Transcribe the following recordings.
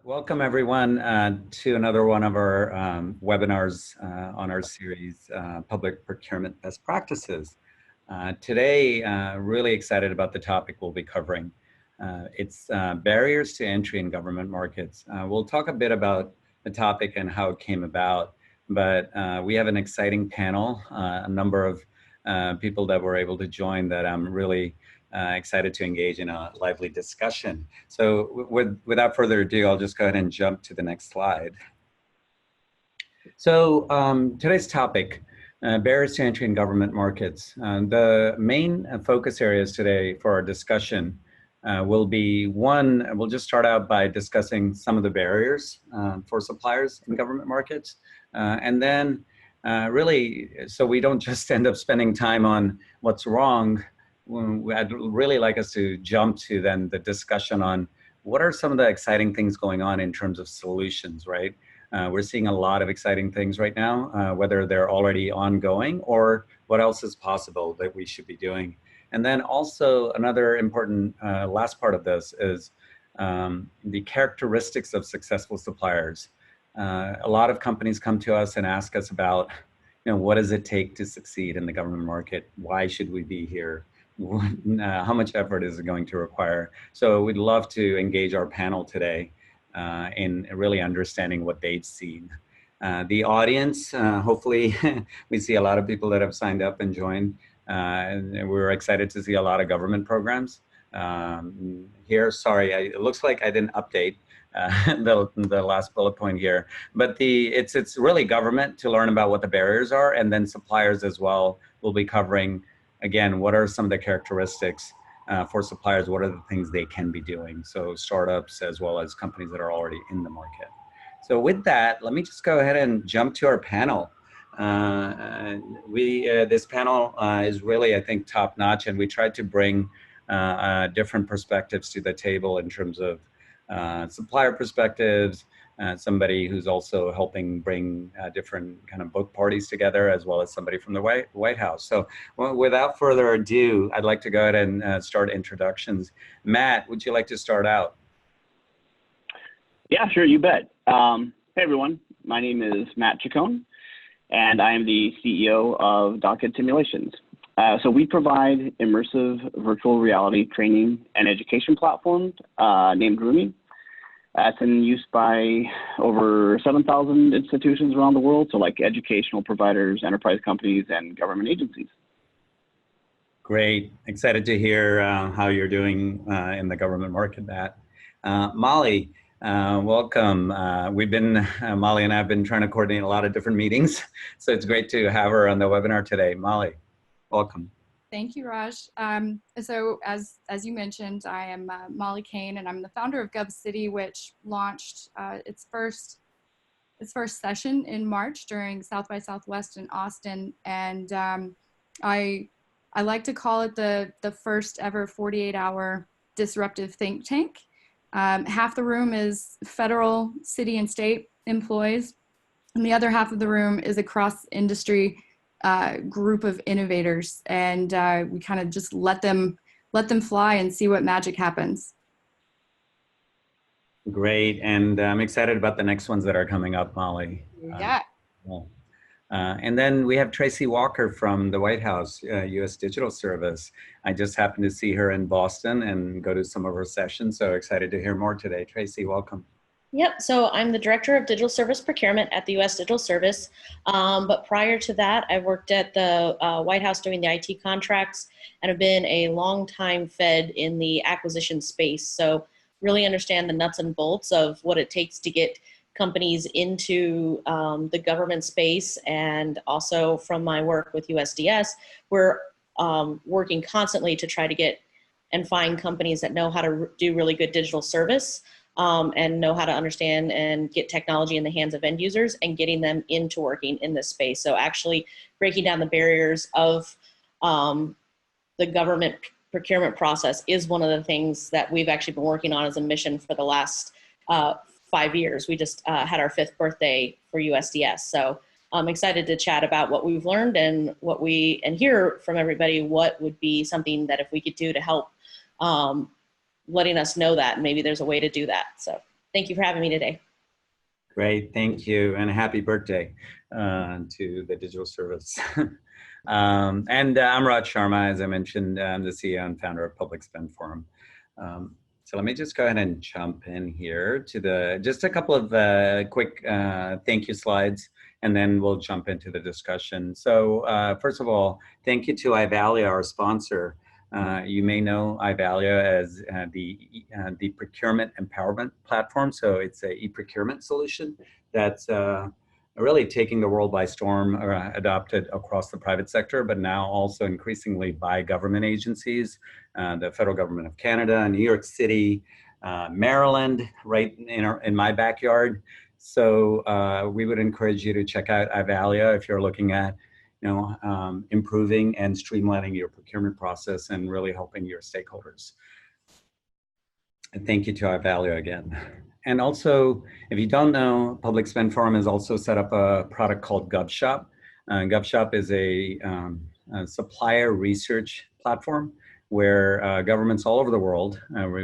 Welcome everyone to another one of our webinars on our series, Public Procurement Best Practices. Today, really excited about the topic we'll be covering. It's barriers to entry in government markets. We'll talk a bit about the topic and how it came about, but we have an exciting panel, a number of people that were able to join that I'm really excited to engage in a lively discussion. So without further ado, I'll just go ahead and jump to the next slide. So today's topic, barriers to entry in government markets. The main focus areas today for our discussion will be one, we'll just start out by discussing some of the barriers for suppliers in government markets. And then really, so we don't just end up spending time on what's wrong, I'd really like us to jump to then the discussion on what are some of the exciting things going on in terms of solutions, right? We're seeing a lot of exciting things right now, whether they're already ongoing or what else is possible that we should be doing. And then also another important last part of this is the characteristics of successful suppliers. A lot of companies come to us and ask us about, what does it take to succeed in the government market? Why should we be here? How much effort is it going to require? So we'd love to engage our panel today in really understanding what they've seen. The audience, hopefully we see a lot of people that have signed up and joined. And we're excited to see a lot of government programs here. Sorry, it looks like I didn't update the last bullet point here, but it's really government to learn about what the barriers are, and then suppliers as well will be covering, again, what are some of the characteristics for suppliers? What are the things they can be doing? So startups as well as companies that are already in the market. So with that, let me just go ahead and jump to our panel. This panel is really, I think, top notch, and we tried to bring different perspectives to the table in terms of supplier perspectives, somebody who's also helping bring different kind of book parties together, as well as somebody from the White House. So without further ado, I'd like to go ahead and start introductions. Matt, would you like to start out? Yeah, sure, you bet. Hey everyone, my name is Matt Chacon, and I am the CEO of Docket Simulations. So we provide immersive virtual reality training and education platforms named Rumi. It's in use by over 7,000 institutions around the world, so like educational providers, enterprise companies, and government agencies. Great. Excited to hear how you're doing in the government market, Matt. Molly, welcome. Molly and I have been trying to coordinate a lot of different meetings, so it's great to have her on the webinar today. Molly, welcome. Thank you, Raj. So as you mentioned, I am Molly Kane, and I'm the founder of GovCity, which launched its first session in March during South by Southwest in Austin. And I like to call it the first ever 48-hour disruptive think tank. Half the room is federal, city, and state employees, and the other half of the room is a cross-industry group of innovators, and we kind of just let them fly and see what magic happens. Great, and I'm excited about the next ones that are coming up, Molly. Yeah. And then we have Tracy Walker from the White House, U.S. Digital Service. I just happened to see her in Boston and go to some of her sessions, so excited to hear more today. Tracy, welcome. Yep, so I'm the Director of Digital Service Procurement at the U.S. Digital Service, but prior to that, I worked at the White House doing the IT contracts and have been a long-time Fed in the acquisition space, so really understand the nuts and bolts of what it takes to get companies into the government space. And also from my work with USDS, we're working constantly to try to get and find companies that know how to do really good digital service and know how to understand and get technology in the hands of end users and getting them into working in this space. So actually breaking down the barriers of the government procurement process is one of the things that we've actually been working on as a mission for the last 5 years. We just had our 5th birthday for USDS. So I'm excited to chat about what we've learned and and hear from everybody what would be something that if we could do to help letting us know that maybe there's a way to do that. So Thank you for having me today. Great, thank you, and happy birthday to the digital service. I'm Raj Sharma, as I mentioned. I'm the CEO and founder of Public Spend Forum. So let me just go ahead and jump in here to just a couple of quick thank you slides, and then we'll jump into the discussion. So first of all, thank you to Ivalia, our sponsor. You may know Ivalia as the procurement empowerment platform. So it's a e-procurement solution that's really taking the world by storm, adopted across the private sector, but now also increasingly by government agencies, the federal government of Canada, New York City, Maryland, right in my backyard. So we would encourage you to check out Ivalia if you're looking at improving and streamlining your procurement process and really helping your stakeholders. And thank you to Ivalia again. And also, if you don't know, Public Spend Forum has also set up a product called Gunshop. Gunshop is a supplier research platform where governments all over the world,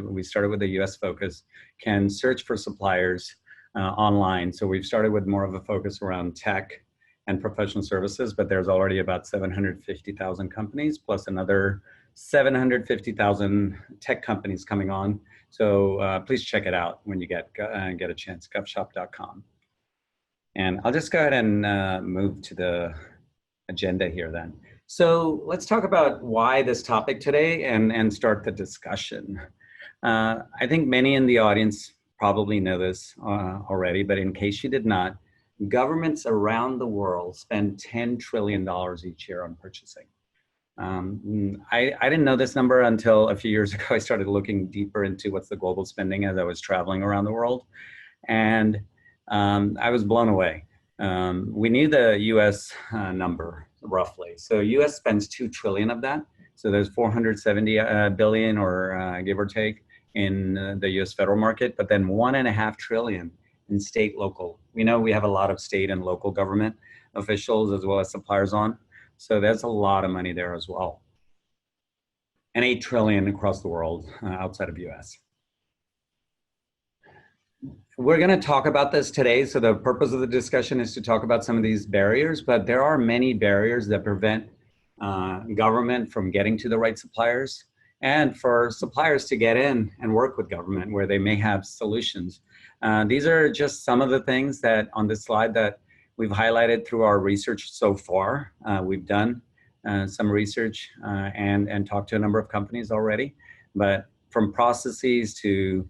we started with the US focus, can search for suppliers online. So we've started with more of a focus around tech and professional services, but there's already about 750,000 companies plus another 750,000 tech companies coming on. So please check it out when you get a chance, gunshop.com. And I'll just go ahead and move to the agenda here then. So let's talk about why this topic today and start the discussion. I think many in the audience probably know this already, but in case you did not, governments around the world spend $10 trillion each year on purchasing. I didn't know this number until a few years ago. I started looking deeper into what's the global spending as I was traveling around the world. And I was blown away. We knew the US number roughly. So US spends 2 trillion of that. So there's 470 billion or give or take in the US federal market, but then 1.5 trillion in state, local. We know we have a lot of state and local government officials as well as suppliers on. So there's a lot of money there as well. And 8 trillion across the world outside of US. We're gonna talk about this today. So the purpose of the discussion is to talk about some of these barriers, but there are many barriers that prevent government from getting to the right suppliers and for suppliers to get in and work with government where they may have solutions. These are just some of the things that on this slide that we've highlighted through our research so far. We've done some research and talked to a number of companies already, but from processes to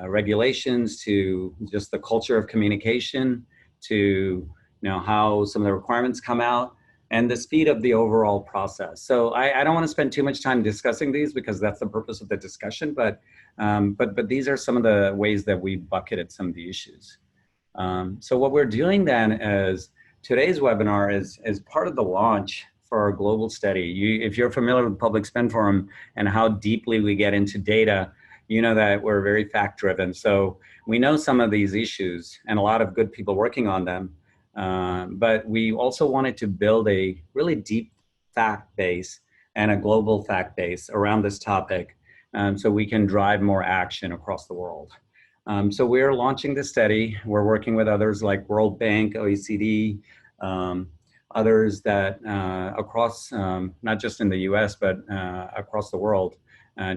regulations to just the culture of communication to how some of the requirements come out and the speed of the overall process. So I don't want to spend too much time discussing these because that's the purpose of the discussion, but these are some of the ways that we bucketed some of the issues. So what we're doing then is today's webinar is part of the launch for our global study. If you're familiar with Public Spend Forum and how deeply we get into data, you know that we're very fact driven. So we know some of these issues and a lot of good people working on them. But we also wanted to build a really deep fact base and a global fact base around this topic so we can drive more action across the world. So we're launching this study. We're working with others like World Bank, OECD, others that across, not just in the US, but across the world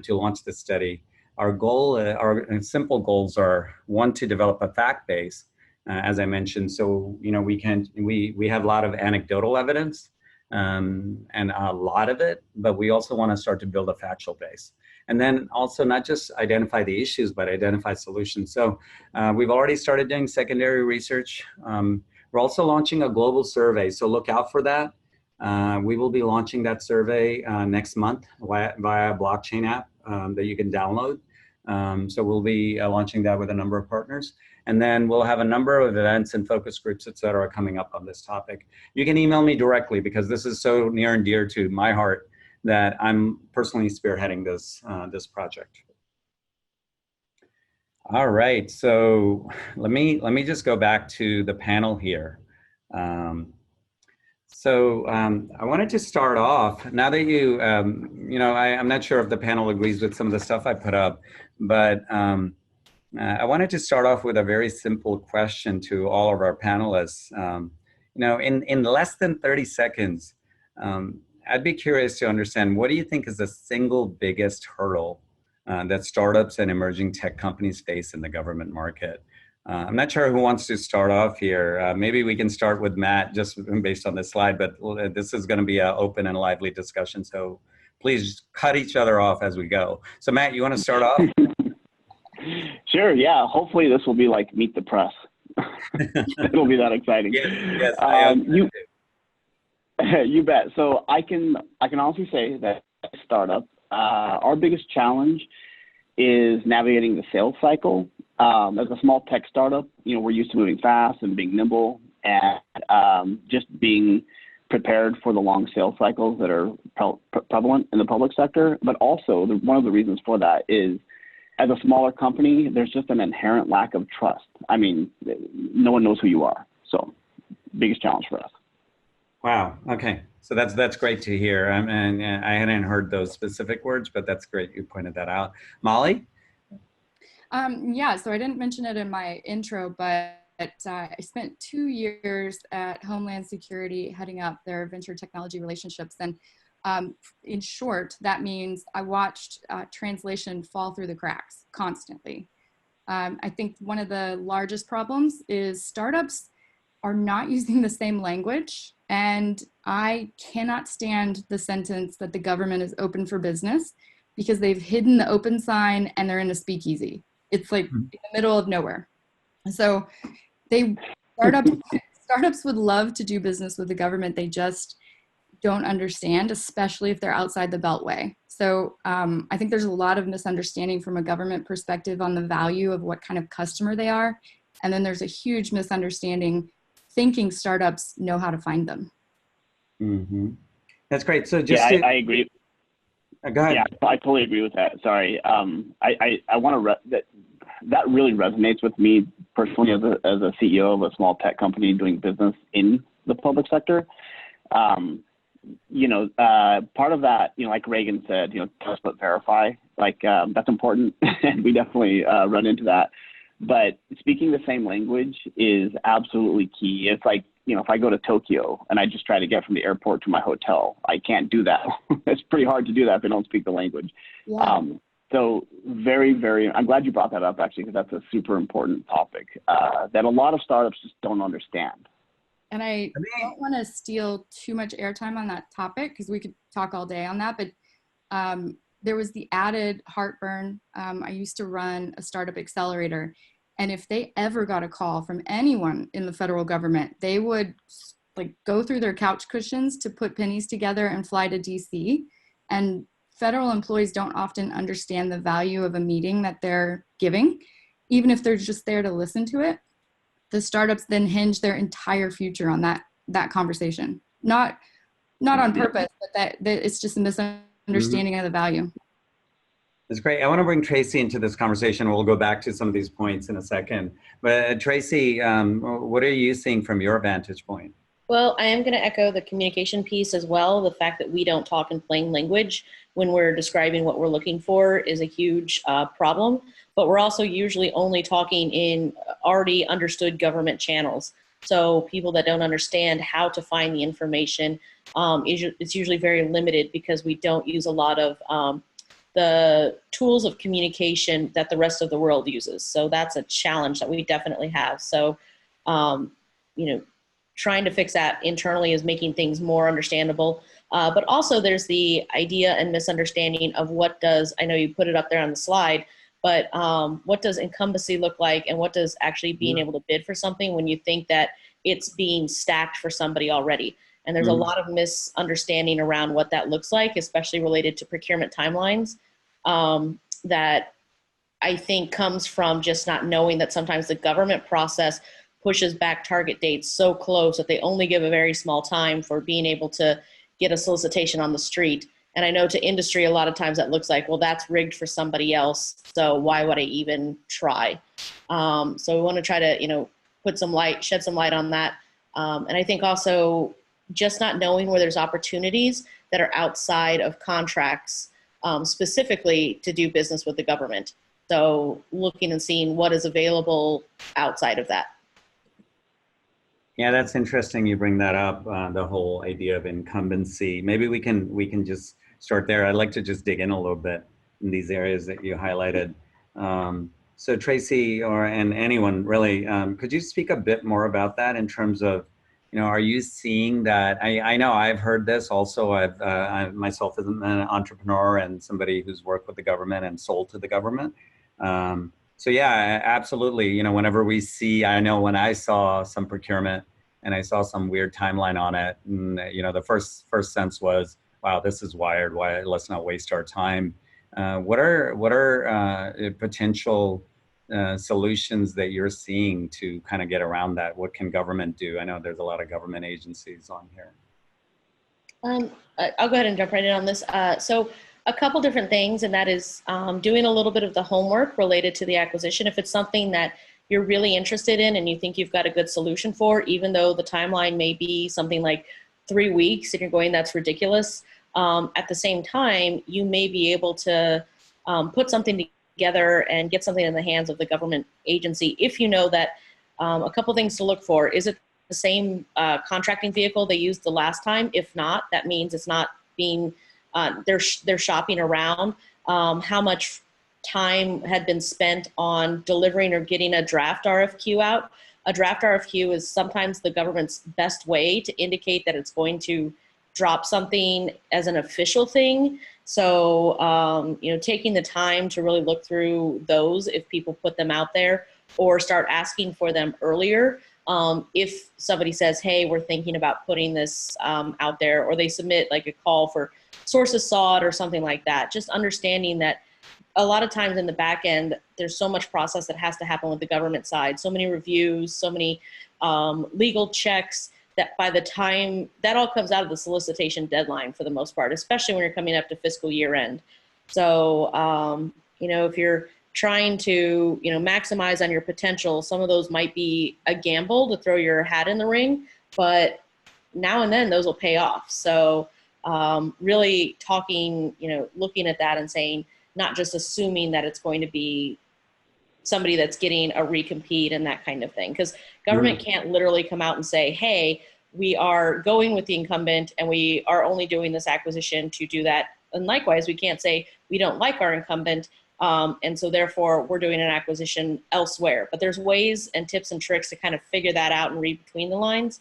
to launch this study. Our goal, our simple goals are, one, to develop a fact base, as I mentioned. So, we have a lot of anecdotal evidence and a lot of it, but we also want to start to build a factual base. And then also not just identify the issues, but identify solutions. So we've already started doing secondary research. We're also launching a global survey, so look out for that. We will be launching that survey next month via a blockchain app that you can download. So we'll be launching that with a number of partners. And then we'll have a number of events and focus groups, et cetera, coming up on this topic. You can email me directly because this is so near and dear to my heart that I'm personally spearheading this project. All right, so let me just go back to the panel here. I wanted to start off, now that I'm not sure if the panel agrees with some of the stuff I put up, but I wanted to start off with a very simple question to all of our panelists. In less than 30 seconds, I'd be curious to understand, what do you think is the single biggest hurdle that startups and emerging tech companies face in the government market? I'm not sure who wants to start off here. Maybe we can start with Matt, just based on this slide, but this is going to be an open and lively discussion, so please cut each other off as we go. So Matt, you want to start off? Sure, yeah. Hopefully this will be like Meet the Press. It'll be that exciting. Yes, you bet. So I can honestly say that startup, our biggest challenge is navigating the sales cycle. As a small tech startup, we're used to moving fast and being nimble, and just being prepared for the long sales cycles that are prevalent in the public sector. But also, one of the reasons for that is, as a smaller company, there's just an inherent lack of trust. I mean, no one knows who you are. So, biggest challenge for us. Wow. Okay. So that's great to hear. And I hadn't heard those specific words, but that's great you pointed that out. Molly? Yeah, so I didn't mention it in my intro, but I spent 2 years at Homeland Security heading up their venture technology relationships. And in short, that means I watched translation fall through the cracks constantly. I think one of the largest problems is startups are not using the same language. And I cannot stand the sentence that the government is open for business, because they've hidden the open sign and they're in a speakeasy. It's like in the middle of nowhere. So startups would love to do business with the government. They just don't understand, especially if they're outside the beltway. So I think there's a lot of misunderstanding from a government perspective on the value of what kind of customer they are. And then there's a huge misunderstanding thinking startups know how to find them. Mm-hmm. That's great. So I agree. Go ahead. Yeah, I totally agree with that. Sorry. I want to that really resonates with me personally as a CEO of a small tech company doing business in the public sector. Part of that, like Reagan said, trust but verify, that's important. And we definitely run into that. But speaking the same language is absolutely key. It's like, if I go to Tokyo and I just try to get from the airport to my hotel, I can't do that. It's pretty hard to do that if I don't speak the language. Yeah. So very, very, I'm glad you brought that up, actually, because that's a super important topic that a lot of startups just don't understand. And I don't want to steal too much airtime on that topic, because we could talk all day on that, but there was the added heartburn. I used to run a startup accelerator, and if they ever got a call from anyone in the federal government, they would go through their couch cushions to put pennies together and fly to DC. And federal employees don't often understand the value of a meeting that they're giving, even if they're just there to listen to it. The startups then hinge their entire future on that conversation. Not on purpose, but that it's just a misunderstanding of the value. That's great. I want to bring Tracy into this conversation. We'll go back to some of these points in a second. But Tracy, what are you seeing from your vantage point? Well, I am going to echo the communication piece as well. The fact that we don't talk in plain language when we're describing what we're looking for is a huge problem. But we're also usually only talking in already understood government channels. So people that don't understand how to find the information, it's usually very limited, because we don't use a lot of the tools of communication that the rest of the world uses. So that's a challenge that we definitely have. So, trying to fix that internally is making things more understandable. But also there's the idea and misunderstanding of I know you put it up there on the slide, but what does incumbency look like, and what does actually being able to bid for something when you think that it's being stacked for somebody already? And there's a lot of misunderstanding around what that looks like, especially related to procurement timelines, that I think comes from just not knowing that sometimes the government process pushes back target dates so close that they only give a very small time for being able to get a solicitation on the street. And I know to industry, a lot of times that looks like, well, that's rigged for somebody else, so why would I even try? So we want to try to, shed some light on that. And I think also just not knowing where there's opportunities that are outside of contracts, specifically to do business with the government. So looking and seeing what is available outside of that. Yeah, that's interesting. You bring that up, the whole idea of incumbency. Maybe we can just start there. I'd like to just dig in a little bit in these areas that you highlighted. So Tracy, and anyone really, could you speak a bit more about that in terms of, are you seeing that? I know I've heard this also. I myself as an entrepreneur and somebody who's worked with the government and sold to the government. So yeah, absolutely. Whenever we see, I know when I saw some procurement and I saw some weird timeline on it, and the first sense was, wow, this is wired. Why? Let's not waste our time. What are potential solutions that you're seeing to kind of get around that? What can government do? I know there's a lot of government agencies on here. I'll go ahead and jump right in on this. So a couple different things, and that is doing a little bit of the homework related to the acquisition. If it's something that you're really interested in and you think you've got a good solution for, even though the timeline may be something like 3 weeks and you're going, that's ridiculous. At the same time, you may be able to put something together and get something in the hands of the government agency if you know that a couple things to look for. Is it the same contracting vehicle they used the last time? If not, that means it's not being, they're shopping around. How much time had been spent on delivering or getting a draft RFQ out? A draft RFQ is sometimes the government's best way to indicate that it's going to drop something as an official thing. So, taking the time to really look through those if people put them out there, or start asking for them earlier. If somebody says, hey, we're thinking about putting this out there, or they submit like a call for sources sought or something like that, just understanding that a lot of times in the back end, there's so much process that has to happen with the government side, so many reviews, so many legal checks, that by the time that all comes out of the solicitation deadline for the most part, especially when you're coming up to fiscal year end. So, if you're trying to, maximize on your potential, some of those might be a gamble to throw your hat in the ring, but now and then those will pay off. So really talking, looking at that and saying, not just assuming that it's going to be somebody that's getting a recompete and that kind of thing. Because government can't literally come out and say, hey, we are going with the incumbent and we are only doing this acquisition to do that. And likewise, we can't say we don't like our incumbent and so therefore we're doing an acquisition elsewhere. But there's ways and tips and tricks to kind of figure that out and read between the lines,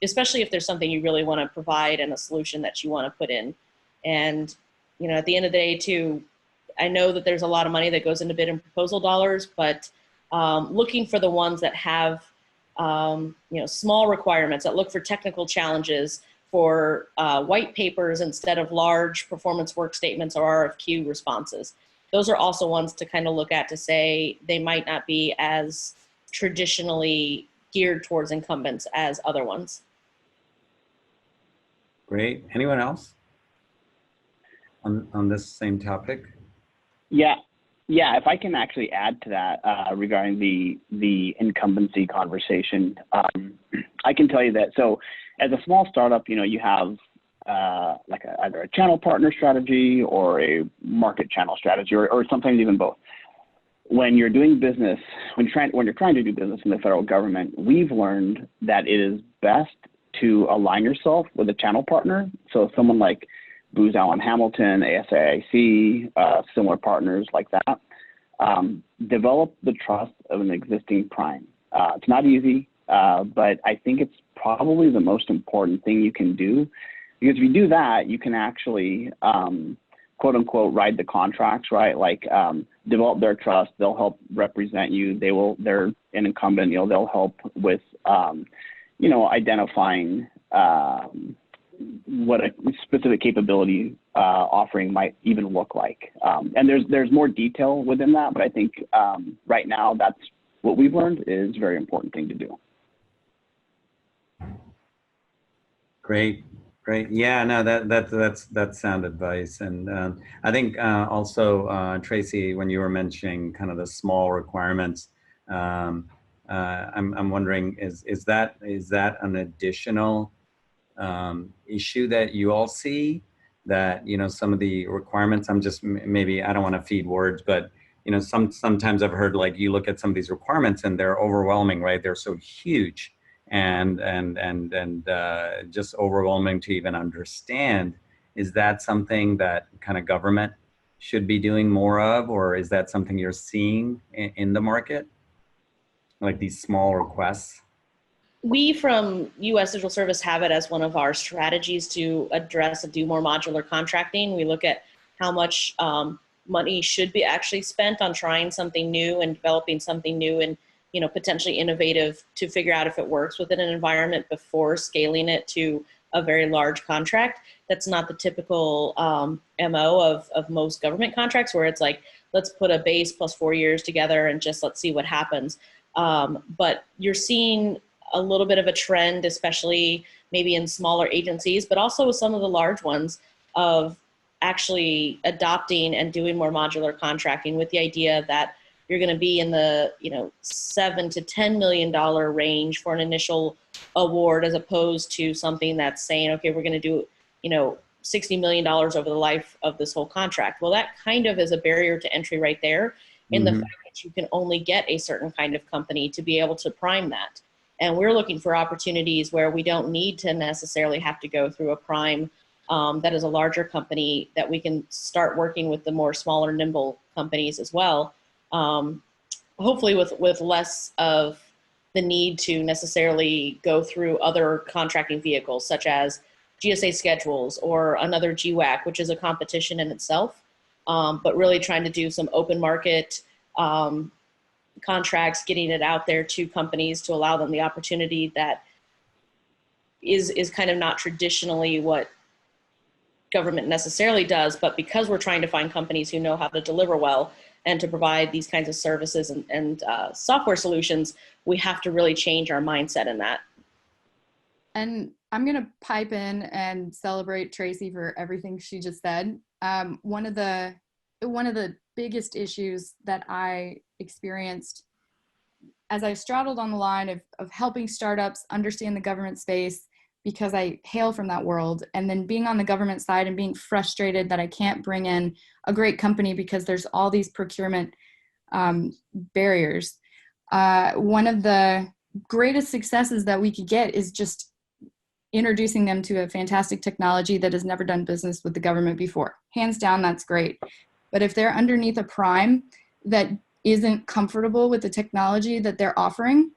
especially if there's something you really want to provide and a solution that you want to put in. And at the end of the day, too, I know that there's a lot of money that goes into bid and proposal dollars, but looking for the ones that have, small requirements, that look for technical challenges, for white papers instead of large performance work statements or RFQ responses. Those are also ones to kind of look at to say they might not be as traditionally geared towards incumbents as other ones. Great. Anyone else on this same topic? Yeah, if I can actually add to that regarding the incumbency conversation, I can tell you that. So as a small startup, you have either a channel partner strategy or a market channel strategy, or sometimes even both. When you're doing business, when you're trying to do business in the federal government, we've learned that it is best to align yourself with a channel partner. So someone like Booz Allen Hamilton, ASAIC, similar partners like that. Develop the trust of an existing prime. It's not easy, but I think it's probably the most important thing you can do, because if you do that, you can actually, quote unquote, ride the contracts, right? Like develop their trust. They'll help represent you. They're an incumbent. They'll help with, identifying what a specific capability offering might even look like. And there's more detail within that, but I think right now that's what we've learned is a very important thing to do. Great. Yeah, no, that's sound advice. And I think also, Tracy, when you were mentioning kind of the small requirements, I'm wondering, is that an additional issue that you all see, that some of the requirements, I'm just maybe, I don't want to feed words, but sometimes I've heard like you look at some of these requirements and they're overwhelming, right? They're so huge and just overwhelming to even understand. Is that something that kind of government should be doing more of, or is that something you're seeing in the market, like these small requests? We from U.S. Digital Service have it as one of our strategies to address and do more modular contracting. We look at how much money should be actually spent on trying something new and developing something new and potentially innovative to figure out if it works within an environment before scaling it to a very large contract. That's not the typical MO of most government contracts, where it's like, let's put a base plus 4 years together and just let's see what happens. But you're seeing a little bit of a trend, especially maybe in smaller agencies, but also with some of the large ones, of actually adopting and doing more modular contracting with the idea that you're going to be in the $7 to $10 million range for an initial award, as opposed to something that's saying, okay, we're going to do $60 million over the life of this whole contract. Well, that kind of is a barrier to entry right there, in the fact that you can only get a certain kind of company to be able to prime that. And we're looking for opportunities where we don't need to necessarily have to go through a prime that is a larger company, that we can start working with the more smaller, nimble companies as well. Hopefully with less of the need to necessarily go through other contracting vehicles, such as GSA schedules or another GWAC, which is a competition in itself, but really trying to do some open market contracts, getting it out there to companies to allow them the opportunity that is kind of not traditionally what government necessarily does, but because we're trying to find companies who know how to deliver well and to provide these kinds of services and software solutions, we have to really change our mindset in that. And I'm going to pipe in and celebrate Tracy for everything she just said. One of the biggest issues that I experienced as I straddled on the line of helping startups understand the government space, because I hail from that world, and then being on the government side and being frustrated that I can't bring in a great company because there's all these procurement barriers. One of the greatest successes that we could get is just introducing them to a fantastic technology that has never done business with the government before. Hands down, that's great. But if they're underneath a prime that isn't comfortable with the technology that they're offering,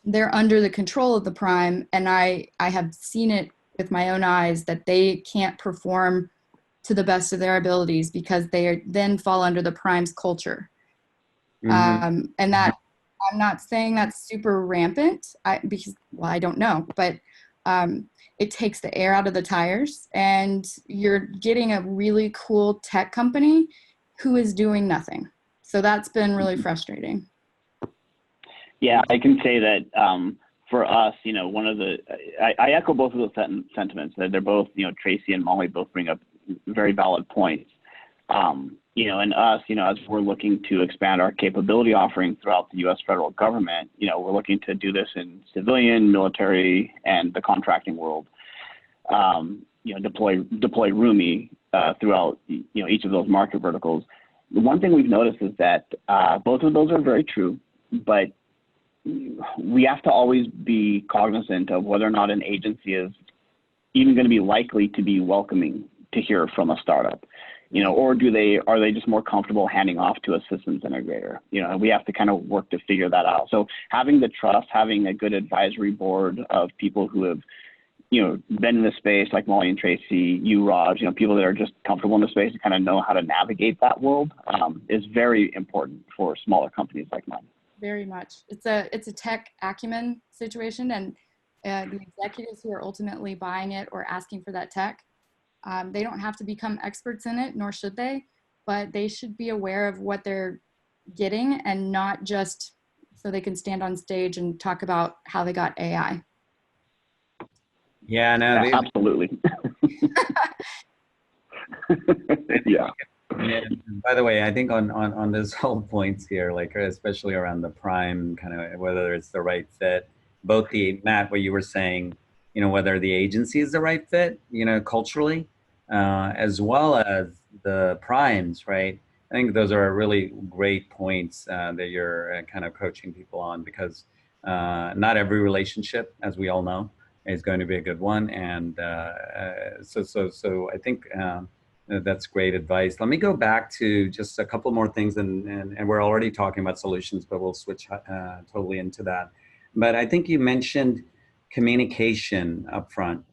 they're under the control of the prime. And I have seen it with my own eyes that they can't perform to the best of their abilities because they then fall under the prime's culture. And that, I'm not saying that's super rampant because I don't know, but it takes the air out of the tires, and you're getting a really cool tech company who is doing nothing. So that's been really frustrating. Yeah, I can say that for us, one of the, I echo both of those sentiments. That they're both, Tracy and Molly both bring up very valid points. And us, as we're looking to expand our capability offering throughout the U.S. federal government, we're looking to do this in civilian, military, and the contracting world. Deploy Rumi throughout, each of those market verticals. The one thing we've noticed is that both of those are very true, but we have to always be cognizant of whether or not an agency is even going to be likely to be welcoming to hear from a startup, or are they just more comfortable handing off to a systems integrator? We have to kind of work to figure that out. So having the trust, having a good advisory board of people who have, been in the space, like Molly and Tracy, you, Raj, people that are just comfortable in the space and kind of know how to navigate that world is very important for smaller companies like mine. Very much. It's a tech acumen situation, and the executives who are ultimately buying it or asking for that tech, they don't have to become experts in it, nor should they, but they should be aware of what they're getting, and not just so they can stand on stage and talk about how they got AI. Yeah, no, absolutely. Yeah. Yeah. By the way, I think on this whole points here, like especially around the prime, kind of whether it's the right fit, both Matt, what you were saying, whether the agency is the right fit, culturally, as well as the primes, right? I think those are really great points that you're kind of coaching people on, because not every relationship, as we all know, is going to be a good one. And so I think that's great advice. Let me go back to just a couple more things, and we're already talking about solutions, but we'll switch totally into that. But I think you mentioned communication up front,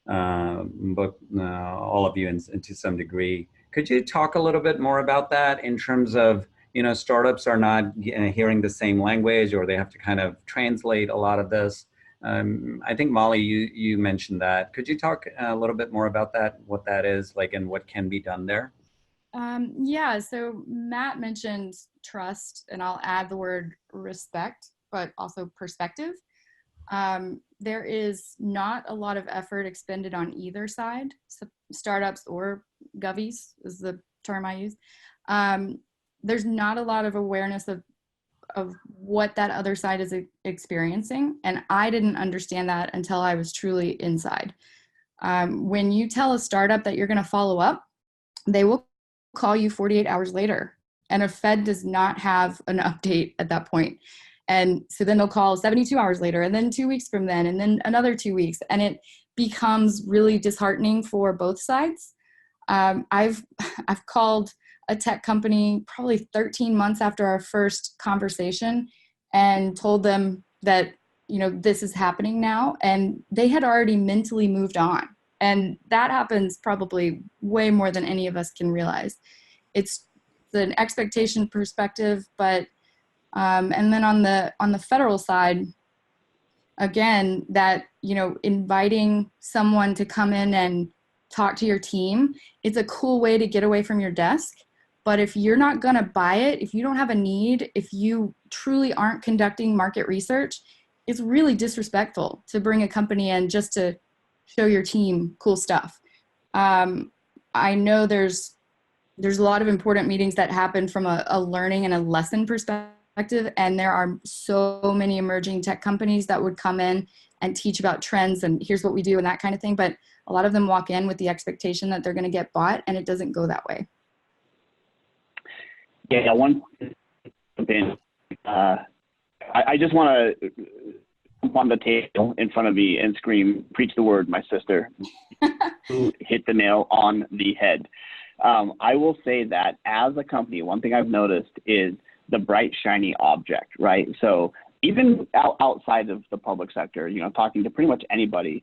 but all of you to some degree. Could you talk a little bit more about that in terms of, startups are not hearing the same language, or they have to kind of translate a lot of this? I think Molly, you mentioned that. Could you talk a little bit more about that, what that is like, and what can be done there? Yeah, so Matt mentioned trust, and I'll add the word respect, but also perspective. There is not a lot of effort expended on either side, so startups or govies is the term I use. There's not a lot of awareness of what that other side is experiencing, and I didn't understand that until I was truly inside. When you tell a startup that you're going to follow up, they will call you 48 hours later, and a Fed does not have an update at that point. And so then they'll call 72 hours later, and then 2 weeks from then, and then another 2 weeks. And it becomes really disheartening for both sides. I've called a tech company probably 13 months after our first conversation and told them that, this is happening now. And they had already mentally moved on. And that happens probably way more than any of us can realize. It's an expectation perspective, but and then on the federal side, again, that, inviting someone to come in and talk to your team, it's a cool way to get away from your desk. But if you're not going to buy it, if you don't have a need, if you truly aren't conducting market research, it's really disrespectful to bring a company in just to show your team cool stuff. I know there's a lot of important meetings that happen from a learning and a lesson perspective. And there are so many emerging tech companies that would come in and teach about trends and here's what we do and that kind of thing. But a lot of them walk in with the expectation that they're going to get bought, and it doesn't go that way. Yeah, one thing, I just want to jump on the table in front of me and scream, preach the word, my sister. Who hit the nail on the head. I will say that as a company, one thing I've noticed is the bright, shiny object, right? So even outside of the public sector, talking to pretty much anybody,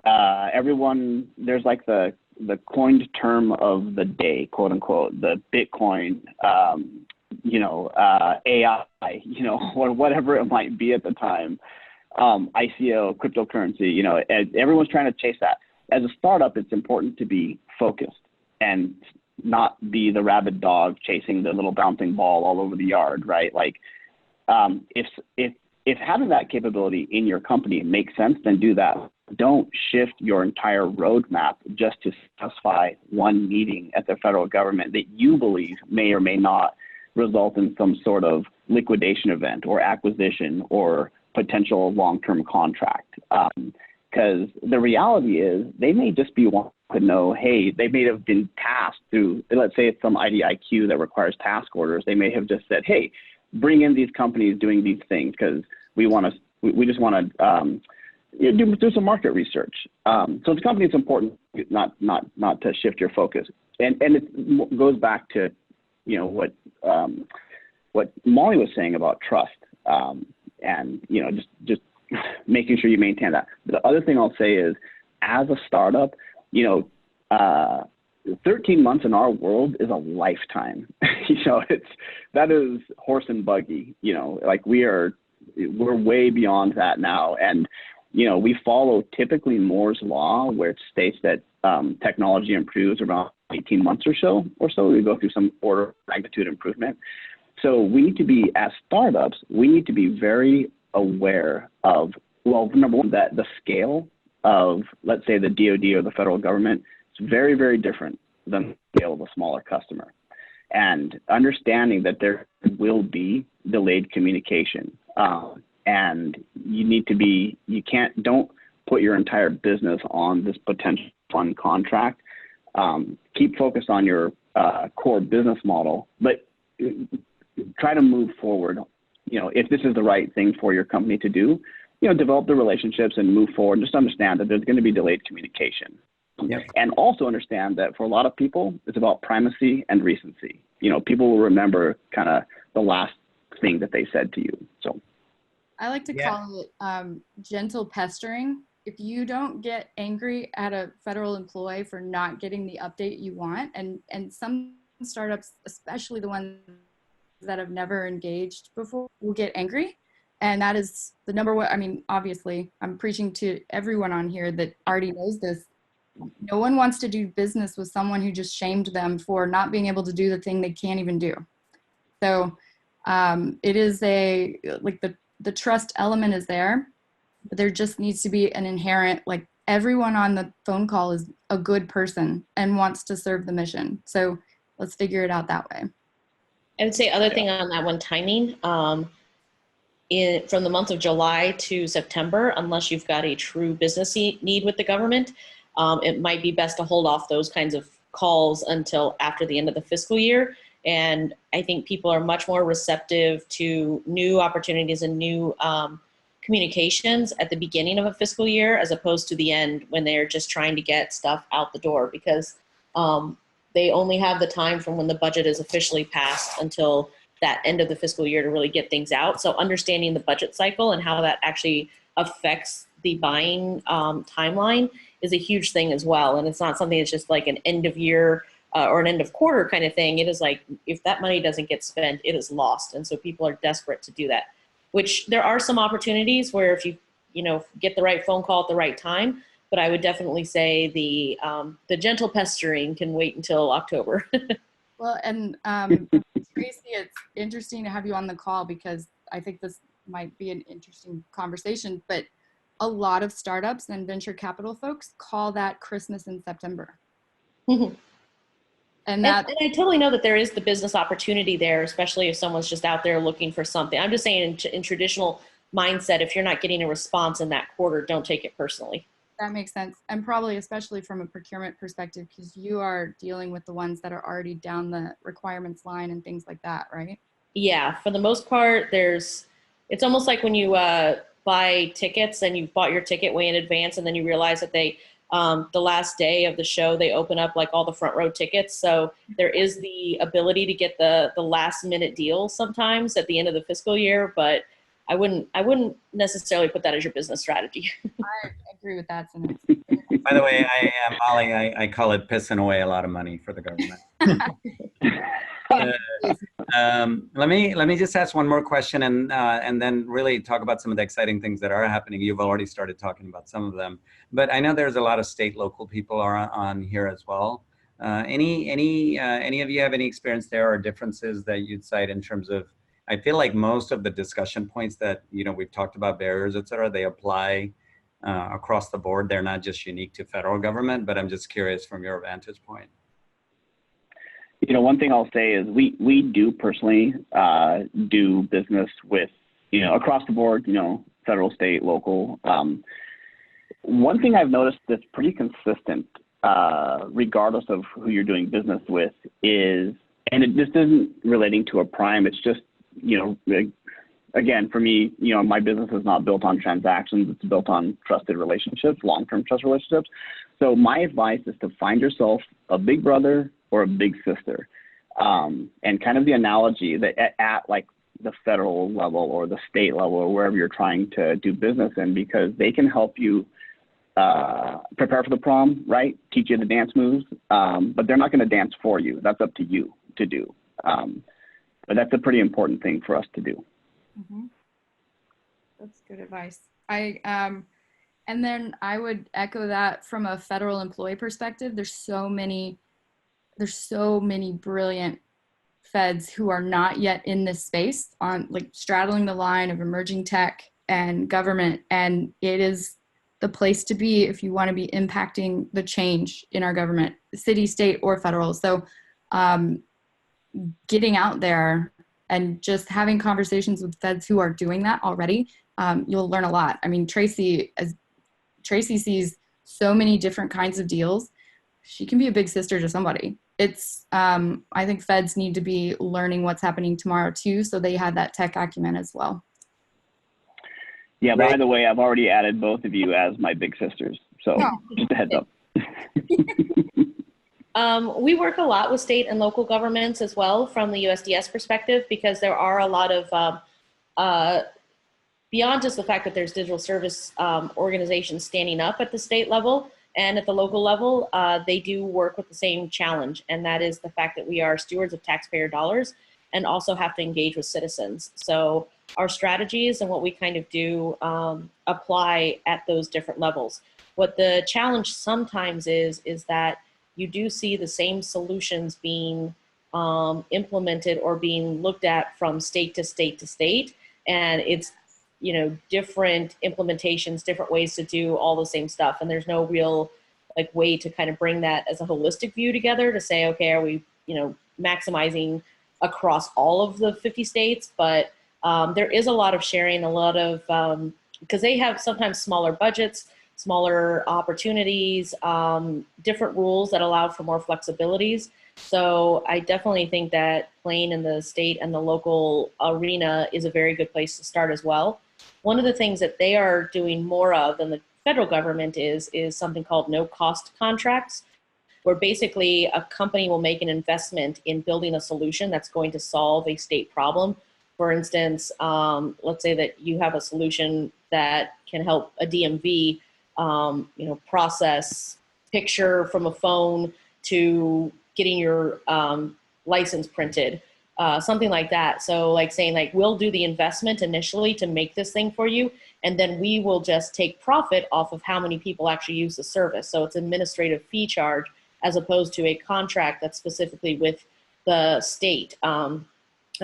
everyone, there's like the coined term of the day, quote unquote, the Bitcoin, AI, or whatever it might be at the time, ICO, cryptocurrency, everyone's trying to chase that. As a startup, it's important to be focused and not be the rabid dog chasing the little bouncing ball all over the yard, right? Like, if having that capability in your company makes sense, then do that. Don't shift your entire roadmap just to satisfy one meeting at the federal government that you believe may or may not result in some sort of liquidation event or acquisition or potential long-term contract. Because the reality is they may just be wanting to know, hey, they may have been tasked through, let's say it's some IDIQ that requires task orders. They may have just said, hey, bring in these companies doing these things because we just want to do some market research. So the company is important, not to shift your focus. And it goes back to, what Molly was saying about trust, and just making sure you maintain that. The other thing I'll say is, as a startup, 13 months in our world is a lifetime. That is horse and buggy. Like we're way beyond that now, and we follow typically Moore's law, where it states that technology improves around 18 months or so. We go through some order of magnitude improvement. So we need to be, as startups, we need to be very aware of, well, number one, that the scale of, let's say, the DoD or the federal government is very, very different than the scale of a smaller customer. And understanding that there will be delayed communication. And you need to be, don't put your entire business on this potential fun contract. Keep focused on your core business model, but try to move forward. You know, if this is the right thing for your company to do, you know, develop the relationships and move forward. Just understand that there's going to be delayed communication. Yep. And also understand that for a lot of people, it's about primacy and recency. You know, people will remember kind of the last thing that they said to you. So I like to call it gentle pestering. If you don't get angry at a federal employee for not getting the update you want, and some startups, especially the ones that have never engaged before, will get angry. And that is the number one. I mean, obviously, I'm preaching to everyone on here that already knows this. No one wants to do business with someone who just shamed them for not being able to do the thing they can't even do. So it is like the trust element is there, but there just needs to be an inherent, like, everyone on the phone call is a good person and wants to serve the mission. So let's figure it out that way. I would say other thing on that one, timing. From the month of July to September, unless you've got a true business need with the government, it might be best to hold off those kinds of calls until after the end of the fiscal year. And I think people are much more receptive to new opportunities and new communications at the beginning of a fiscal year, as opposed to the end when they're just trying to get stuff out the door, because they only have the time from when the budget is officially passed until that end of the fiscal year to really get things out. So understanding the budget cycle and how that actually affects the buying timeline is a huge thing as well. And it's not something that's just like an end of year or an end of quarter kind of thing. It is like, if that money doesn't get spent, it is lost. And so people are desperate to do that, which there are some opportunities where if you get the right phone call at the right time, but I would definitely say the gentle pestering can wait until October. Well, and Tracy, it's interesting to have you on the call because I think this might be an interesting conversation, but a lot of startups and venture capital folks call that Christmas in September. And I totally know that there is the business opportunity there, especially if someone's just out there looking for something. I'm just saying in traditional mindset, if you're not getting a response in that quarter, don't take it personally. That makes sense. And probably especially from a procurement perspective, because you are dealing with the ones that are already down the requirements line and things like that, right? Yeah, for the most part, it's almost like when you buy tickets and you've bought your ticket way in advance and then you realize that they the last day of the show, they open up like all the front row tickets. So there is the ability to get the last minute deal sometimes at the end of the fiscal year, but I wouldn't necessarily put that as your business strategy. I agree with that. By the way, Molly, I call it pissing away a lot of money for the government. Let me just ask one more question and then really talk about some of the exciting things that are happening. You've already started talking about some of them, but I know there's a lot of state local people are on here as well. Any of you have any experience there or differences that you'd cite in terms of? I feel like most of the discussion points that we've talked about, barriers, et cetera, they apply across the board. They're not just unique to federal government, but I'm just curious from your vantage point. One thing I'll say is we do personally do business with, across the board, federal, state, local. One thing I've noticed that's pretty consistent, regardless of who you're doing business with, is, and this isn't relating to a prime, it's just, again, for me, my business is not built on transactions. It's built on trusted relationships, long-term trust relationships. So my advice is to find yourself a big brother or a big sister. And kind of the analogy that at like the federal level or the state level or wherever you're trying to do business in, because they can help you prepare for the prom, right? Teach you the dance moves, but they're not going to dance for you. That's up to you to do. But that's a pretty important thing for us to do. Mm-hmm. That's good advice. And then I would echo that from a federal employee perspective. There's so many brilliant feds who are not yet in this space, on like straddling the line of emerging tech and government. And it is the place to be if you want to be impacting the change in our government, city, state, or federal. So getting out there and just having conversations with feds who are doing that already, you'll learn a lot. I mean, Tracy sees so many different kinds of deals. She can be a big sister to somebody. it's, I think feds need to be learning what's happening tomorrow too, so they have that tech acumen as well. Yeah, Right. by the way, I've already added both of you as my big sisters. So just a heads up. We work a lot with state and local governments as well from the USDS perspective, because there are a lot of, beyond just the fact that there's digital service organizations standing up at the state level and at the local level, they do work with the same challenge. And that is the fact that we are stewards of taxpayer dollars and also have to engage with citizens. So our strategies and what we kind of do apply at those different levels. What the challenge sometimes is that you do see the same solutions being implemented or being looked at from state to state to state. And it's, you know, different implementations, different ways to do all the same stuff. And there's no real like way to kind of bring that as a holistic view together to say, okay, are we, you know, maximizing across all of the 50 states? But there is a lot of sharing, a lot of, because they have sometimes smaller budgets, smaller opportunities, different rules that allow for more flexibilities. So I definitely think that playing in the state and the local arena is a very good place to start as well. One of the things that they are doing more of than the federal government is something called no-cost contracts, where basically a company will make an investment in building a solution that's going to solve a state problem. For instance, let's say that you have a solution that can help a DMV, you know, process picture from a phone to getting your license printed, something like that. So like saying like, we'll do the investment initially to make this thing for you, and then we will just take profit off of how many people actually use the service. So it's administrative fee charge as opposed to a contract that's specifically with the state. And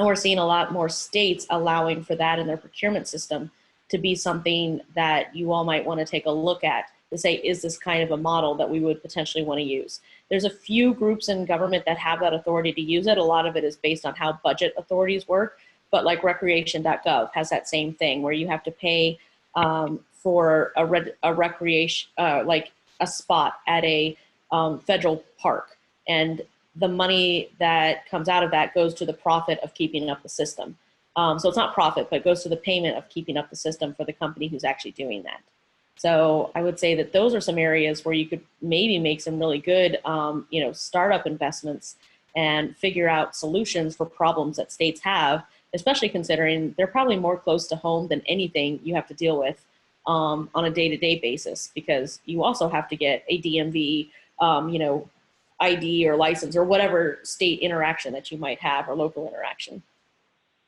we're seeing a lot more states allowing for that in their procurement system to be something that you all might want to take a look at to say, is this kind of a model that we would potentially want to use? There's a few groups in government that have that authority to use it. A lot of it is based on how budget authorities work, but like recreation.gov has that same thing where you have to pay for a recreation, like a spot at a federal park. And the money that comes out of that goes to the profit of keeping up the system. So it's not profit, but it goes to the payment of keeping up the system for the company who's actually doing that. So I would say that those are some areas where you could maybe make some really good, you know, startup investments and figure out solutions for problems that states have, especially considering they're probably more close to home than anything you have to deal with on a day-to-day basis, because you also have to get a DMV, you know, ID or license or whatever state interaction that you might have or local interaction.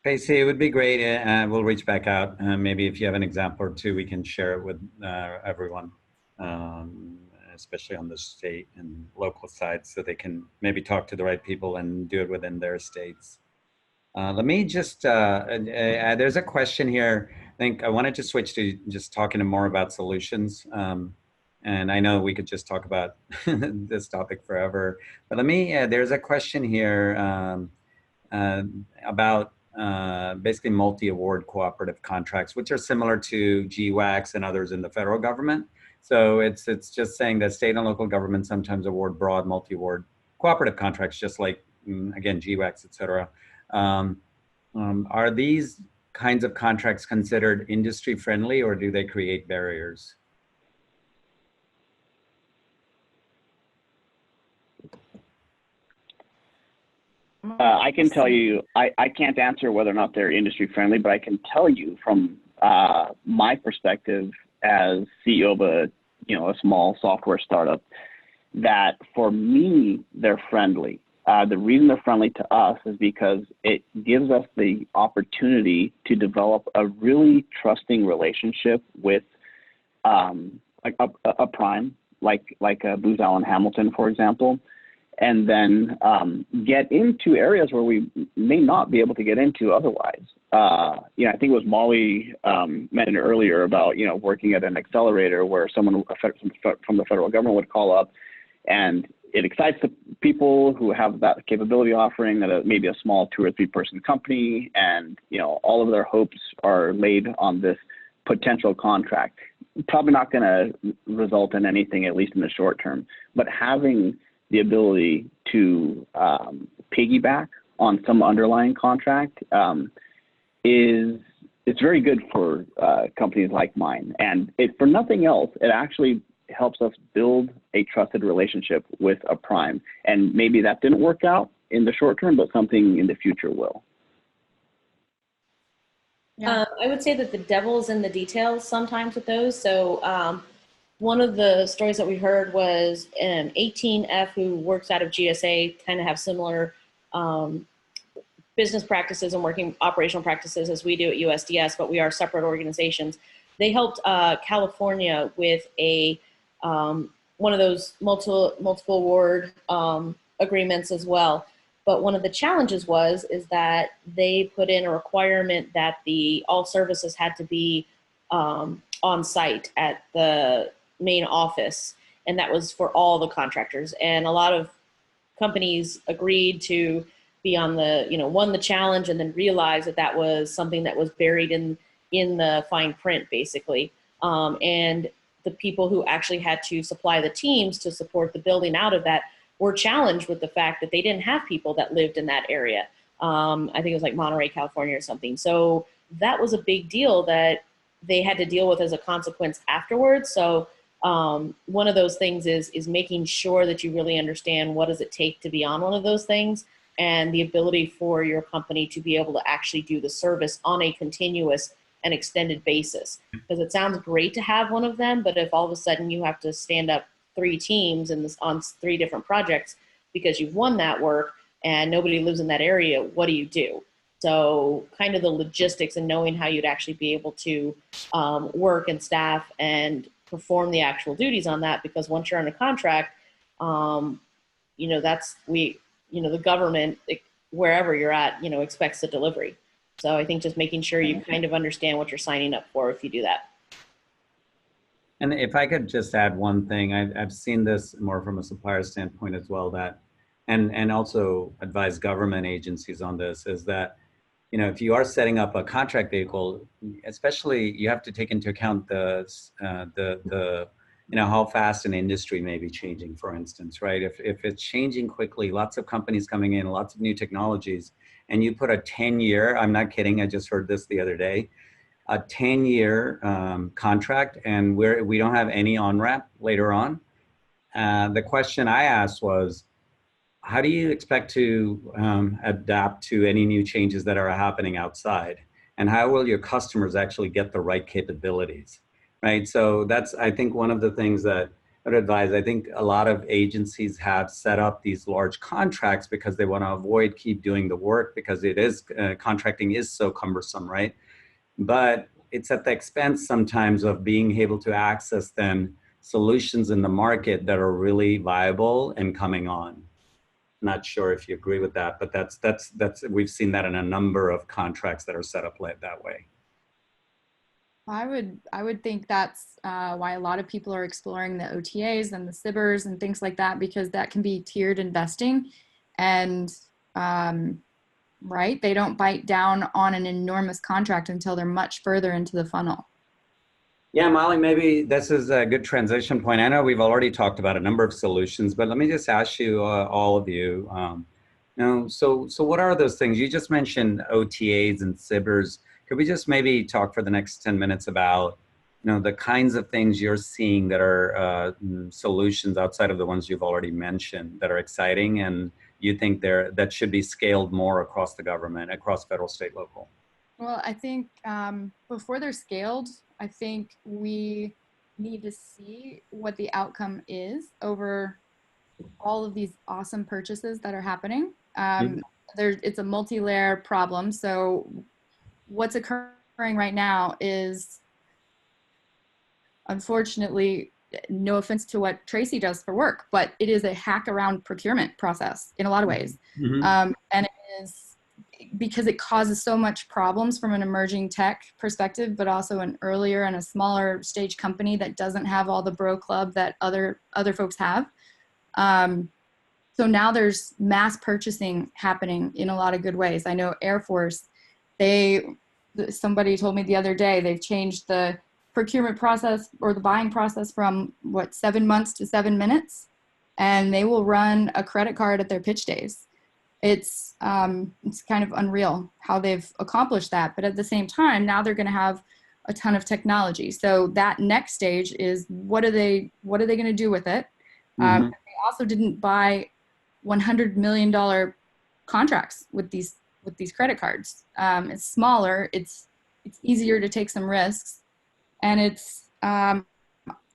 Tracy, it would be great. We'll reach back out. Maybe if you have an example or two, we can share it with everyone, especially on the state and local side, so they can maybe talk to the right people and do it within their states. Let me just, there's a question here. I think I wanted to switch to just talking more about solutions. And I know we could just talk about this topic forever, but let me, there's a question here about basically multi-award cooperative contracts, which are similar to GWACs and others in the federal government. So it's just saying that state and local governments sometimes award broad multi-award cooperative contracts, just like, again, GWACs, et cetera. Are these kinds of contracts considered industry friendly, or do they create barriers? I can tell you, I can't answer whether or not they're industry friendly, but I can tell you from my perspective as CEO of a small software startup, that for me, they're friendly. The reason they're friendly to us is because it gives us the opportunity to develop a really trusting relationship with like a prime, like a Booz Allen Hamilton, for example, and then get into areas where we may not be able to get into otherwise. I think it was Molly mentioned earlier about, working at an accelerator where someone from the federal government would call up, and it excites the people who have that capability offering at maybe a small 2 or 3 person company, and all of their hopes are laid on this potential contract. Probably not going to result in anything, at least in the short term, but having the ability to piggyback on some underlying contract it's very good for companies like mine. And for nothing else, it actually helps us build a trusted relationship with a prime. And maybe that didn't work out in the short term, but something in the future will. Yeah. I would say that the devil's in the details sometimes with those. So one of the stories that we heard was 18F, who works out of GSA, kind of have similar business practices and working operational practices as we do at USDS, but we are separate organizations. They helped California with a one of those multiple award agreements as well. But one of the challenges is that they put in a requirement that all services had to be on site at the main office, and that was for all the contractors. And a lot of companies agreed to be on won the challenge, and then realized that was something that was buried in the fine print, basically. And the people who actually had to supply the teams to support the building out of that were challenged with the fact that they didn't have people that lived in that area. I think it was like Monterey, California or something. So that was a big deal that they had to deal with as a consequence afterwards. So one of those things is making sure that you really understand what does it take to be on one of those things, and the ability for your company to be able to actually do the service on a continuous and extended basis. Because it sounds great to have one of them, but if all of a sudden you have to stand up 3 teams on 3 different projects because you've won that work and nobody lives in that area, what do you do? So kind of the logistics and knowing how you'd actually be able to work and staff and perform the actual duties on that, because once you're on a contract, the government, wherever you're at, expects the delivery. So I think just making sure you kind of understand what you're signing up for if you do that. And if I could just add one thing, I've seen this more from a supplier standpoint as well, and also advise government agencies on this, is that, if you are setting up a contract vehicle, especially, you have to take into account how fast an industry may be changing, for instance, right? If it's changing quickly, lots of companies coming in, lots of new technologies, and you put a 10-year, I'm not kidding, I just heard this the other day, a 10-year contract, and we don't have any on-ramp later on. The question I asked was, how do you expect to adapt to any new changes that are happening outside? And how will your customers actually get the right capabilities, right? So that's, I think, one of the things that I would advise. I think a lot of agencies have set up these large contracts because they want to keep doing the work, because it is, contracting is so cumbersome, right? But it's at the expense sometimes of being able to access then solutions in the market that are really viable and coming on. Not sure if you agree with that, but that's we've seen that in a number of contracts that are set up that way. I would think that's why a lot of people are exploring the OTAs and the SIBRs and things like that, because that can be tiered investing, and right, they don't bite down on an enormous contract until they're much further into the funnel. Yeah, Molly, maybe this is a good transition point. I know we've already talked about a number of solutions, but let me just ask you, all of you, so what are those things? You just mentioned OTAs and SIBRs. Could we just maybe talk for the next 10 minutes about, the kinds of things you're seeing that are solutions outside of the ones you've already mentioned that are exciting, and you think that should be scaled more across the government, across federal, state, local? Well, I think before they're scaled, I think we need to see what the outcome is over all of these awesome purchases that are happening. It's a multi-layer problem. So what's occurring right now is, unfortunately, no offense to what Tracy does for work, but it is a hack around procurement process in a lot of ways. And it is because it causes so much problems from an emerging tech perspective, but also an earlier and a smaller stage company that doesn't have all the bro club that other folks have. So now there's mass purchasing happening in a lot of good ways. I know Air Force, somebody told me the other day, they've changed the procurement process or the buying process from 7 months to 7 minutes. and they will run a credit card at their pitch days. It's kind of unreal how they've accomplished that. But at the same time, now they're going to have a ton of technology. So that next stage is what are they going to do with it? They also didn't buy $100 million contracts with these credit cards. It's smaller. It's easier to take some risks, and it's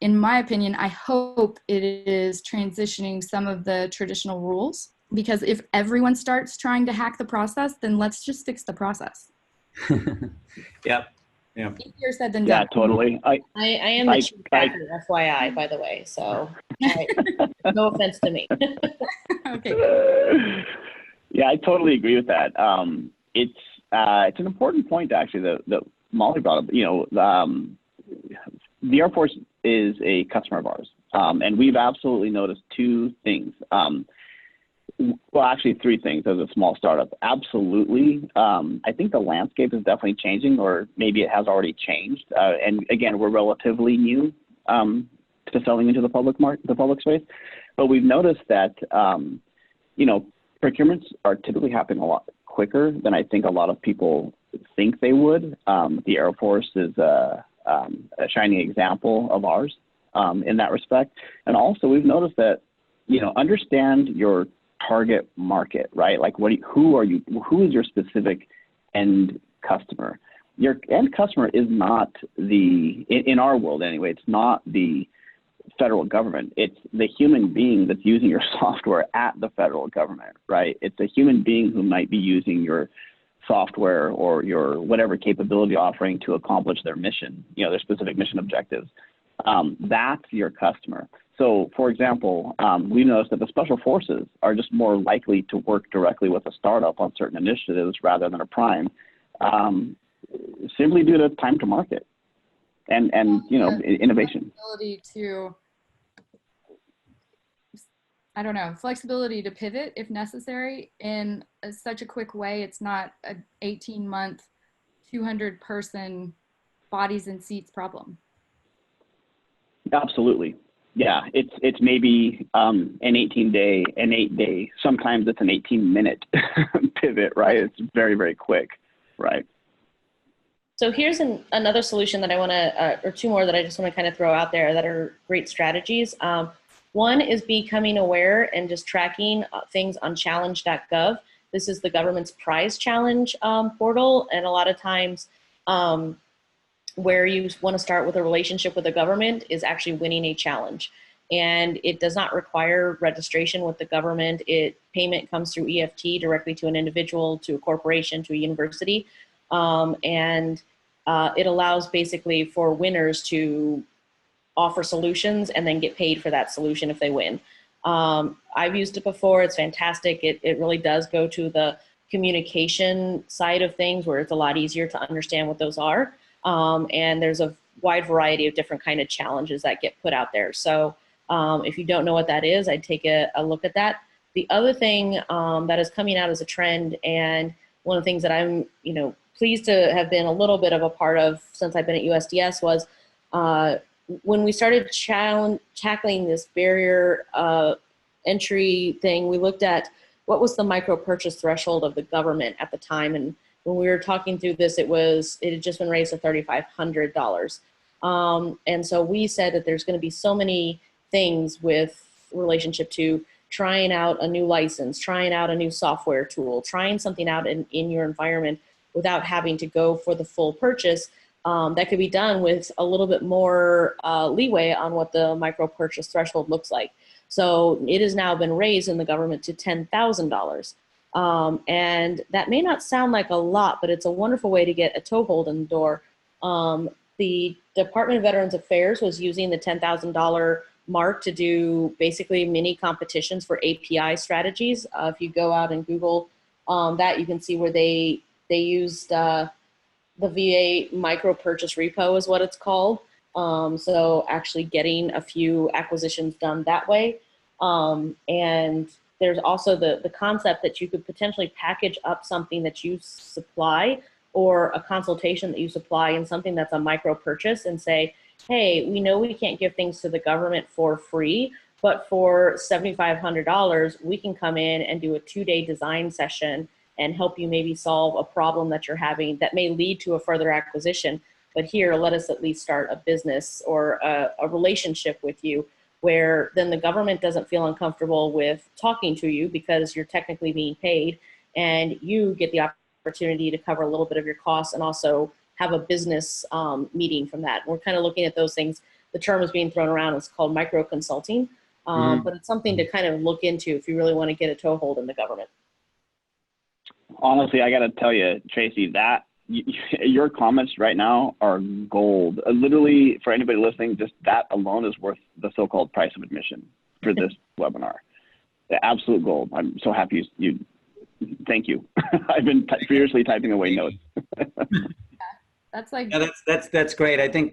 in my opinion, I hope it is transitioning some of the traditional rules, because if everyone starts trying to hack the process, then let's just fix the process. Yep. Easier said than done. Yeah, totally. I am the chief hacker, FYI, by the way, so no offense to me. Okay. Yeah, I totally agree with that. It's an important point, actually, that Molly brought up. The Air Force is a customer of ours, and we've absolutely noticed two things. Well, actually, three things as a small startup. Absolutely. I think the landscape is definitely changing, or maybe it has already changed. And again, we're relatively new to selling into the public space, but we've noticed that procurements are typically happening a lot quicker than I think a lot of people think they would. The Air Force is a shining example of ours in that respect. And also, we've noticed that understand your target market, right? Like who is your specific end customer? Your end customer is not in our world anyway, it's not the federal government. It's the human being that's using your software at the federal government, right? It's a human being who might be using your software or your whatever capability offering to accomplish their mission, their specific mission objectives. That's your customer. So, for example, we noticed that the special forces are just more likely to work directly with a startup on certain initiatives rather than a prime, simply due to time to market and innovation. Flexibility to pivot if necessary in such a quick way. It's not an 18-month, 200-person bodies and seats problem. Absolutely. Yeah, it's maybe an 8-day, sometimes it's an 18-minute pivot, right? It's very, very quick, right? So here's another solution that I want to, or two more that I just want to kind of throw out there that are great strategies. One is becoming aware and just tracking things on Challengegov. This is the government's prize challenge portal, and a lot of times where you want to start with a relationship with the government is actually winning a challenge. And it does not require registration with the government. Payment comes through EFT directly to an individual, to a corporation, to a university. And it allows basically for winners to offer solutions and then get paid for that solution if they win. I've used it before. It's fantastic. It really does go to the communication side of things, where it's a lot easier to understand what those are. And there's a wide variety of different kind of challenges that get put out there. So if you don't know what that is, I'd take a look at that. The other thing that is coming out as a trend, and one of the things that I'm pleased to have been a little bit of a part of since I've been at USDS, was when we started tackling this barrier entry thing, we looked at what was the micro purchase threshold of the government at the time. And when we were talking through this, it had just been raised to $3,500. And so we said that there's going to be so many things with relationship to trying out a new license, trying out a new software tool, trying something out in your environment without having to go for the full purchase, that could be done with a little bit more leeway on what the micro purchase threshold looks like. So it has now been raised in the government to $10,000. And that may not sound like a lot, but it's a wonderful way to get a toehold in the door. The Department of Veterans Affairs was using the $10,000 mark to do basically mini competitions for API strategies. If you go out and Google that, you can see where they used the VA micro purchase repo is what it's called. So actually getting a few acquisitions done that way. And there's also the concept that you could potentially package up something that you supply or a consultation that you supply in something that's a micro purchase and say, hey, we know we can't give things to the government for free, But for $7,500, we can come in and do a 2-day design session and help you maybe solve a problem that you're having that may lead to a further acquisition. But here, let us at least start a business or a relationship with you, where then the government doesn't feel uncomfortable with talking to you because you're technically being paid, and you get the opportunity to cover a little bit of your costs and also have a business meeting from that. We're kind of looking at those things. The term is being thrown around. It's called micro consulting, but it's something to kind of look into if you really want to get a toehold in the government. Honestly, I got to tell you, Tracy, that your comments right now are gold. Literally, for anybody listening, just that alone is worth the so-called price of admission for this webinar. The absolute gold. I'm so happy you thank you. I've been furiously typing away notes. That's like, yeah, that's great. I think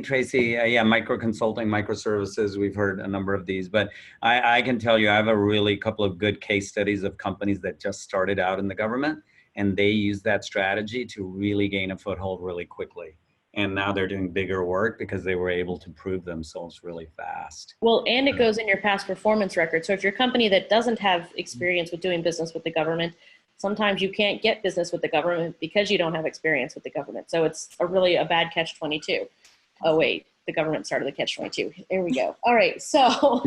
Tracy, yeah, micro consulting, microservices. We've heard a number of these, but I can tell you, I have a really couple of good case studies of companies that just started out in the government, and they use that strategy to really gain a foothold really quickly. And now they're doing bigger work because they were able to prove themselves really fast. Well, and it goes in your past performance record. So if you're a company that doesn't have experience with doing business with the government, sometimes you can't get business with the government because you don't have experience with the government. So it's really a bad catch-22. Oh, wait, the government started the catch-22. There we go. All right, so.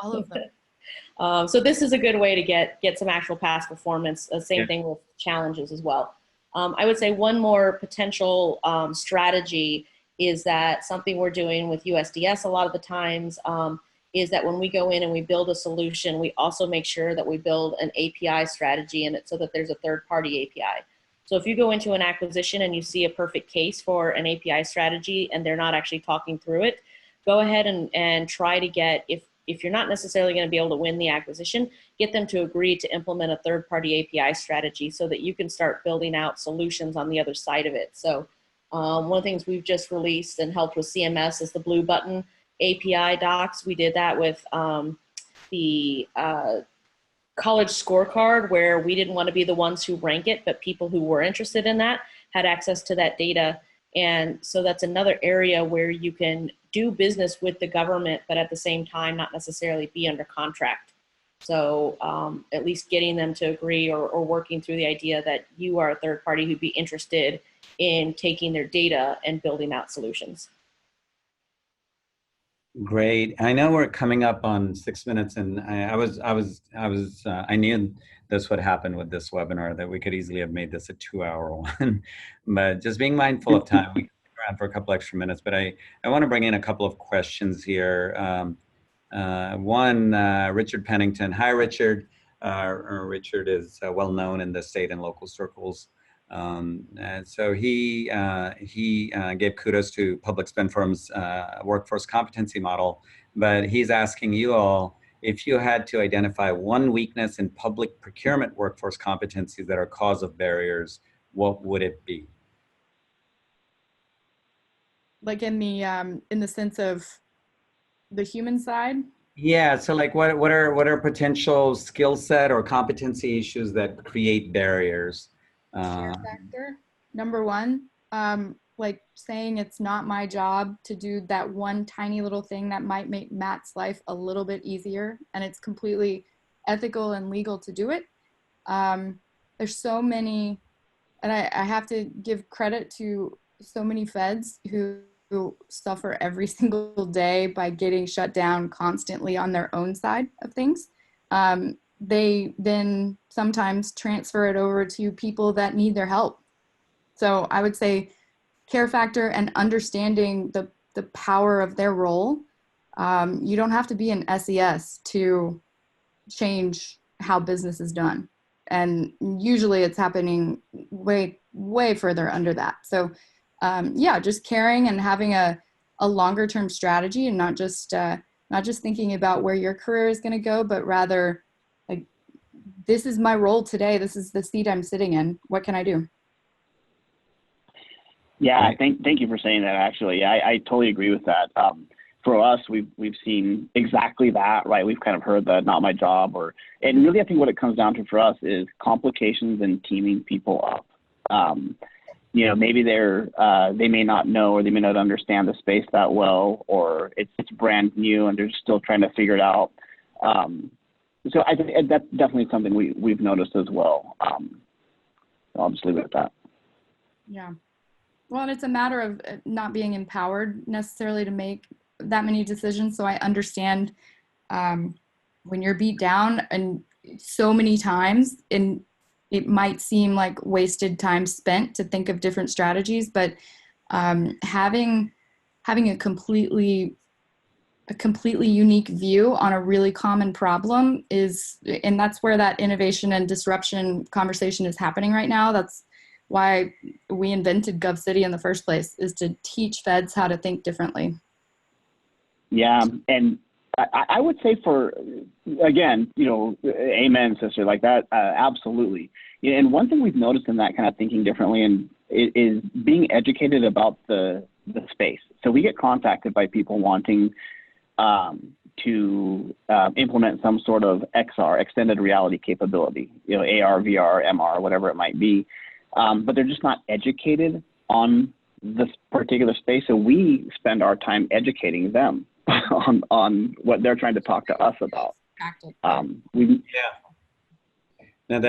all of them. So this is a good way to get some actual past performance. Same thing with challenges as well. I would say one more potential strategy is that something we're doing with USDS a lot of the times is that when we go in and we build a solution, we also make sure that we build an API strategy in it so that there's a third-party API. So if you go into an acquisition and you see a perfect case for an API strategy and they're not actually talking through it, go ahead and try to get, if you're not necessarily going to be able to win the acquisition, get them to agree to implement a third-party API strategy so that you can start building out solutions on the other side of it. So one of the things we've just released and helped with CMS is the Blue Button API docs. We did that with the college scorecard, where we didn't want to be the ones who rank it, but people who were interested in that had access to that data. And so that's another area where you can do business with the government, but at the same time, not necessarily be under contract. So at least getting them to agree or working through the idea that you are a third party who'd be interested in taking their data and building out solutions. Great. I know we're coming up on 6 minutes, and I knew this would happen with this webinar, that we could easily have made this a 2-hour one, but just being mindful of time, we can stick around for a couple extra minutes, but I want to bring in a couple of questions here. One, Richard Pennington. Hi, Richard. Richard is well known in the state and local circles. And so he gave kudos to Public Spend Firm's workforce competency model, but he's asking you all, if you had to identify one weakness in public procurement workforce competencies that are cause of barriers, what would it be? Like in the sense of the human side? Yeah, so like what are potential skill set or competency issues that create barriers? Fear factor, number one, like saying it's not my job to do that one tiny little thing that might make Matt's life a little bit easier, and it's completely ethical and legal to do it. There's so many, and I have to give credit to so many feds who suffer every single day by getting shut down constantly on their own side of things. They then sometimes transfer it over to people that need their help. So I would say care factor and understanding the power of their role. You don't have to be an SES to change how business is done. And usually it's happening way, way further under that. So yeah, just caring and having a longer term strategy, and not just thinking about where your career is going to go, but rather, like, this is my role today. This is the seat I'm sitting in. What can I do? Yeah, thank you for saying that. Actually, I totally agree with that. For us, we've seen exactly that, right? We've kind of heard the "not my job," and really, I think what it comes down to for us is complications in teaming people up. maybe they may not know, or they may not understand the space that well, or it's brand new and they're still trying to figure it out. So I think that's definitely something we've noticed as well. I'll just leave it at that. Yeah. Well, and it's a matter of not being empowered necessarily to make that many decisions. So I understand when you're beat down and so many times, and it might seem like wasted time spent to think of different strategies, but having a completely unique view on a really common problem and that's where that innovation and disruption conversation is happening right now. That's why we invented GovCity in the first place, is to teach feds how to think differently. Yeah, and I would say again, amen, sister, like that, absolutely. And one thing we've noticed in that kind of thinking differently and is being educated about the space. So we get contacted by people wanting to implement some sort of XR, extended reality capability, AR, VR, MR, whatever it might be. But they're just not educated on this particular space. So we spend our time educating them on what they're trying to talk to us about. No,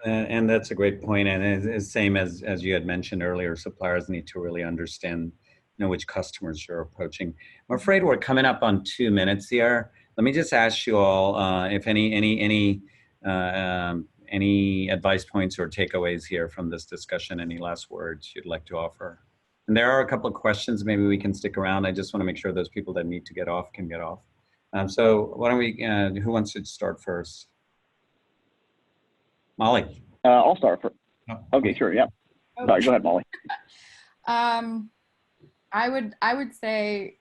and that's a great point. And it's same as you had mentioned earlier, suppliers need to really understand, which customers you're approaching. I'm afraid we're coming up on 2 minutes here. Let me just ask you all if any advice points or takeaways here from this discussion, any last words you'd like to offer? And there are a couple of questions, maybe we can stick around. I just want to make sure those people that need to get off can get off. So why don't we, who wants to start first? Molly. I'll start first. Oh. Okay, sure, yeah. Okay. Sorry, go ahead, Molly. I would say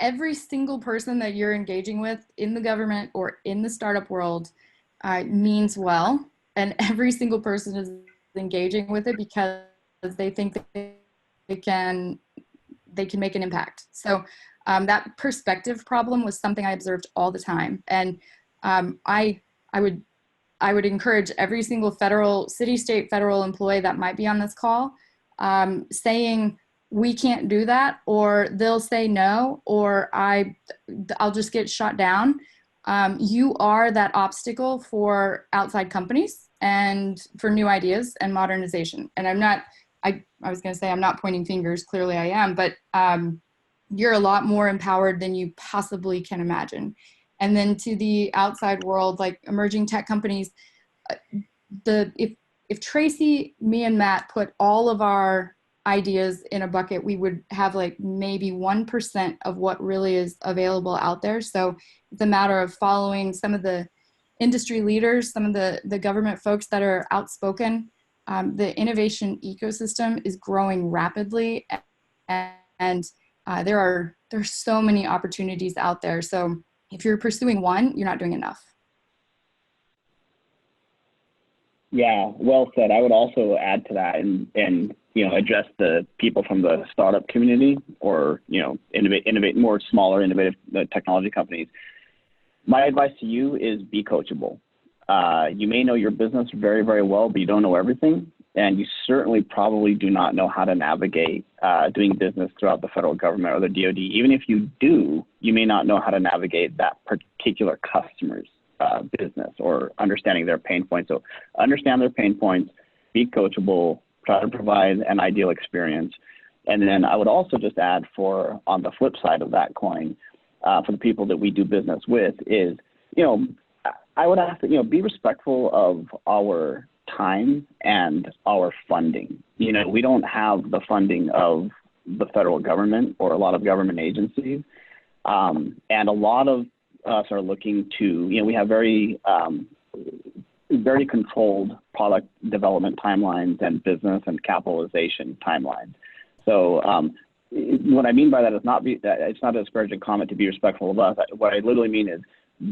every single person that you're engaging with in the government or in the startup world means well, and every single person is engaging with it because they think that they can make an impact. So that perspective problem was something I observed all the time, and I would encourage every single federal, city, state, federal employee that might be on this call saying, we can't do that, or they'll say no, or I'll just get shot down. You are that obstacle for outside companies and for new ideas and modernization. And I was going to say, I'm not pointing fingers. Clearly I am, but you're a lot more empowered than you possibly can imagine. And then to the outside world, like emerging tech companies, if Tracy, me, and Matt put all of our ideas in a bucket, we would have like maybe 1% of what really is available out there. So it's a matter of following some of the industry leaders, some of the government folks that are outspoken. The innovation ecosystem is growing rapidly, and there's so many opportunities out there. So if you're pursuing one, you're not doing enough. Yeah, well said. I would also add to that and address the people from the startup community or innovate more smaller innovative technology companies. My advice to you is be coachable. You may know your business very, very well, but you don't know everything, and you certainly probably do not know how to navigate doing business throughout the federal government or the DoD. Even if you do, you may not know how to navigate that particular customer's business or understanding their pain points. So understand their pain points, be coachable, try to provide an ideal experience. And then I would also just add on the flip side of that coin, for the people that we do business with is, I would ask that, be respectful of our time and our funding. We don't have the funding of the federal government or a lot of government agencies. And a lot of us are looking to, we have very controlled product development timelines and business and capitalization timelines. So what I mean by that is it's not a disparaging comment to be respectful of us. What I literally mean is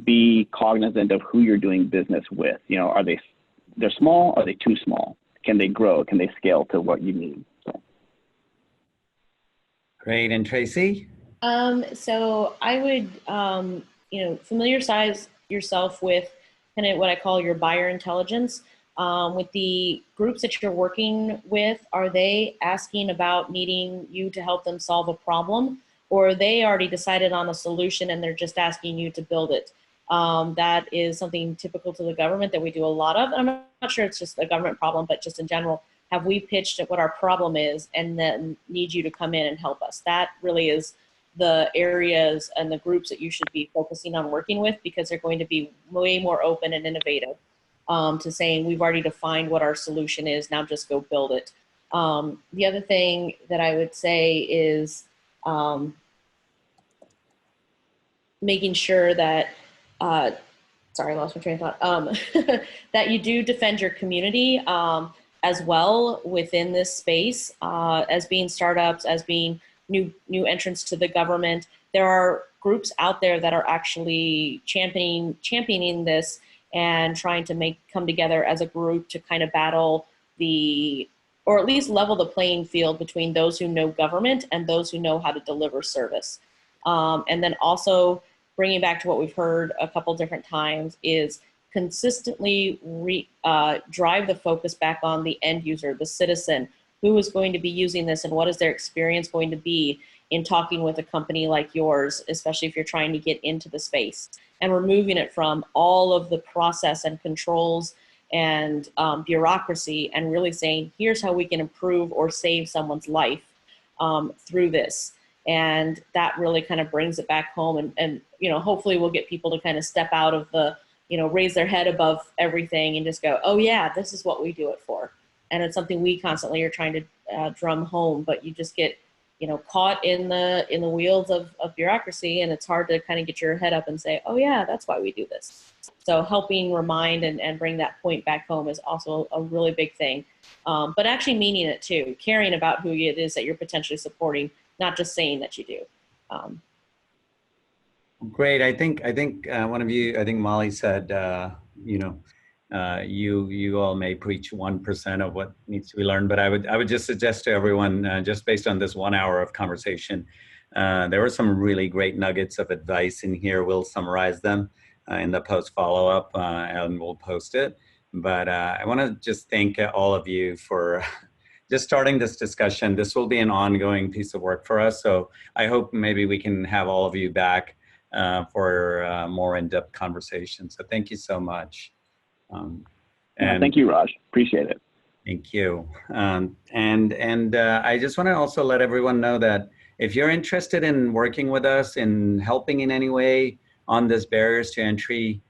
be cognizant of who you're doing business with. They're small? Are they too small? Can they grow? Can they scale to what you need? So. Great. And Tracy? So I would, familiarize yourself with kind of what I call your buyer intelligence. With the groups that you're working with, are they asking about needing you to help them solve a problem, or are they already decided on a solution and they're just asking you to build it? That is something typical to the government that we do a lot of. I'm not sure it's just a government problem, but just in general, have we pitched at what our problem is and then need you to come in and help us? That really is the areas and the groups that you should be focusing on working with, because they're going to be way more open and innovative to saying, we've already defined what our solution is, now just go build it. The other thing that I would say is making sure that, sorry, I lost my train of thought, that you do defend your community as well within this space, as being startups, as being new entrants to the government. There are groups out there that are actually championing this and trying to come together as a group to kind of battle or at least level the playing field between those who know government and those who know how to deliver service. And then also bringing back to what we've heard a couple different times is consistently drive the focus back on the end user, the citizen, who is going to be using this and what is their experience going to be in talking with a company like yours, especially if you're trying to get into the space, and removing it from all of the process and controls and bureaucracy, and really saying, here's how we can improve or save someone's life through this. And that really kind of brings it back home, and hopefully we'll get people to kind of step out of the, raise their head above everything and just go, oh yeah, this is what we do it for. And it's something we constantly are trying to drum home, but you just get, caught in the wheels of bureaucracy, and it's hard to kind of get your head up and say, oh yeah, that's why we do this. So helping remind and bring that point back home is also a really big thing. But actually meaning it too, caring about who it is that you're potentially supporting, not just saying that you do. Great. I think one of you, I think Molly said, you all may preach 1% of what needs to be learned, but I would just suggest to everyone, just based on this 1 hour of conversation, there were some really great nuggets of advice in here. We'll summarize them in the post follow-up and we'll post it. But I want to just thank all of you for just starting this discussion. This will be an ongoing piece of work for us. So I hope maybe we can have all of you back for more in-depth conversation. So thank you so much. Thank you, Raj. Appreciate it. Thank you. I just want to also let everyone know that if you're interested in working with us, in helping in any way on this barriers to entry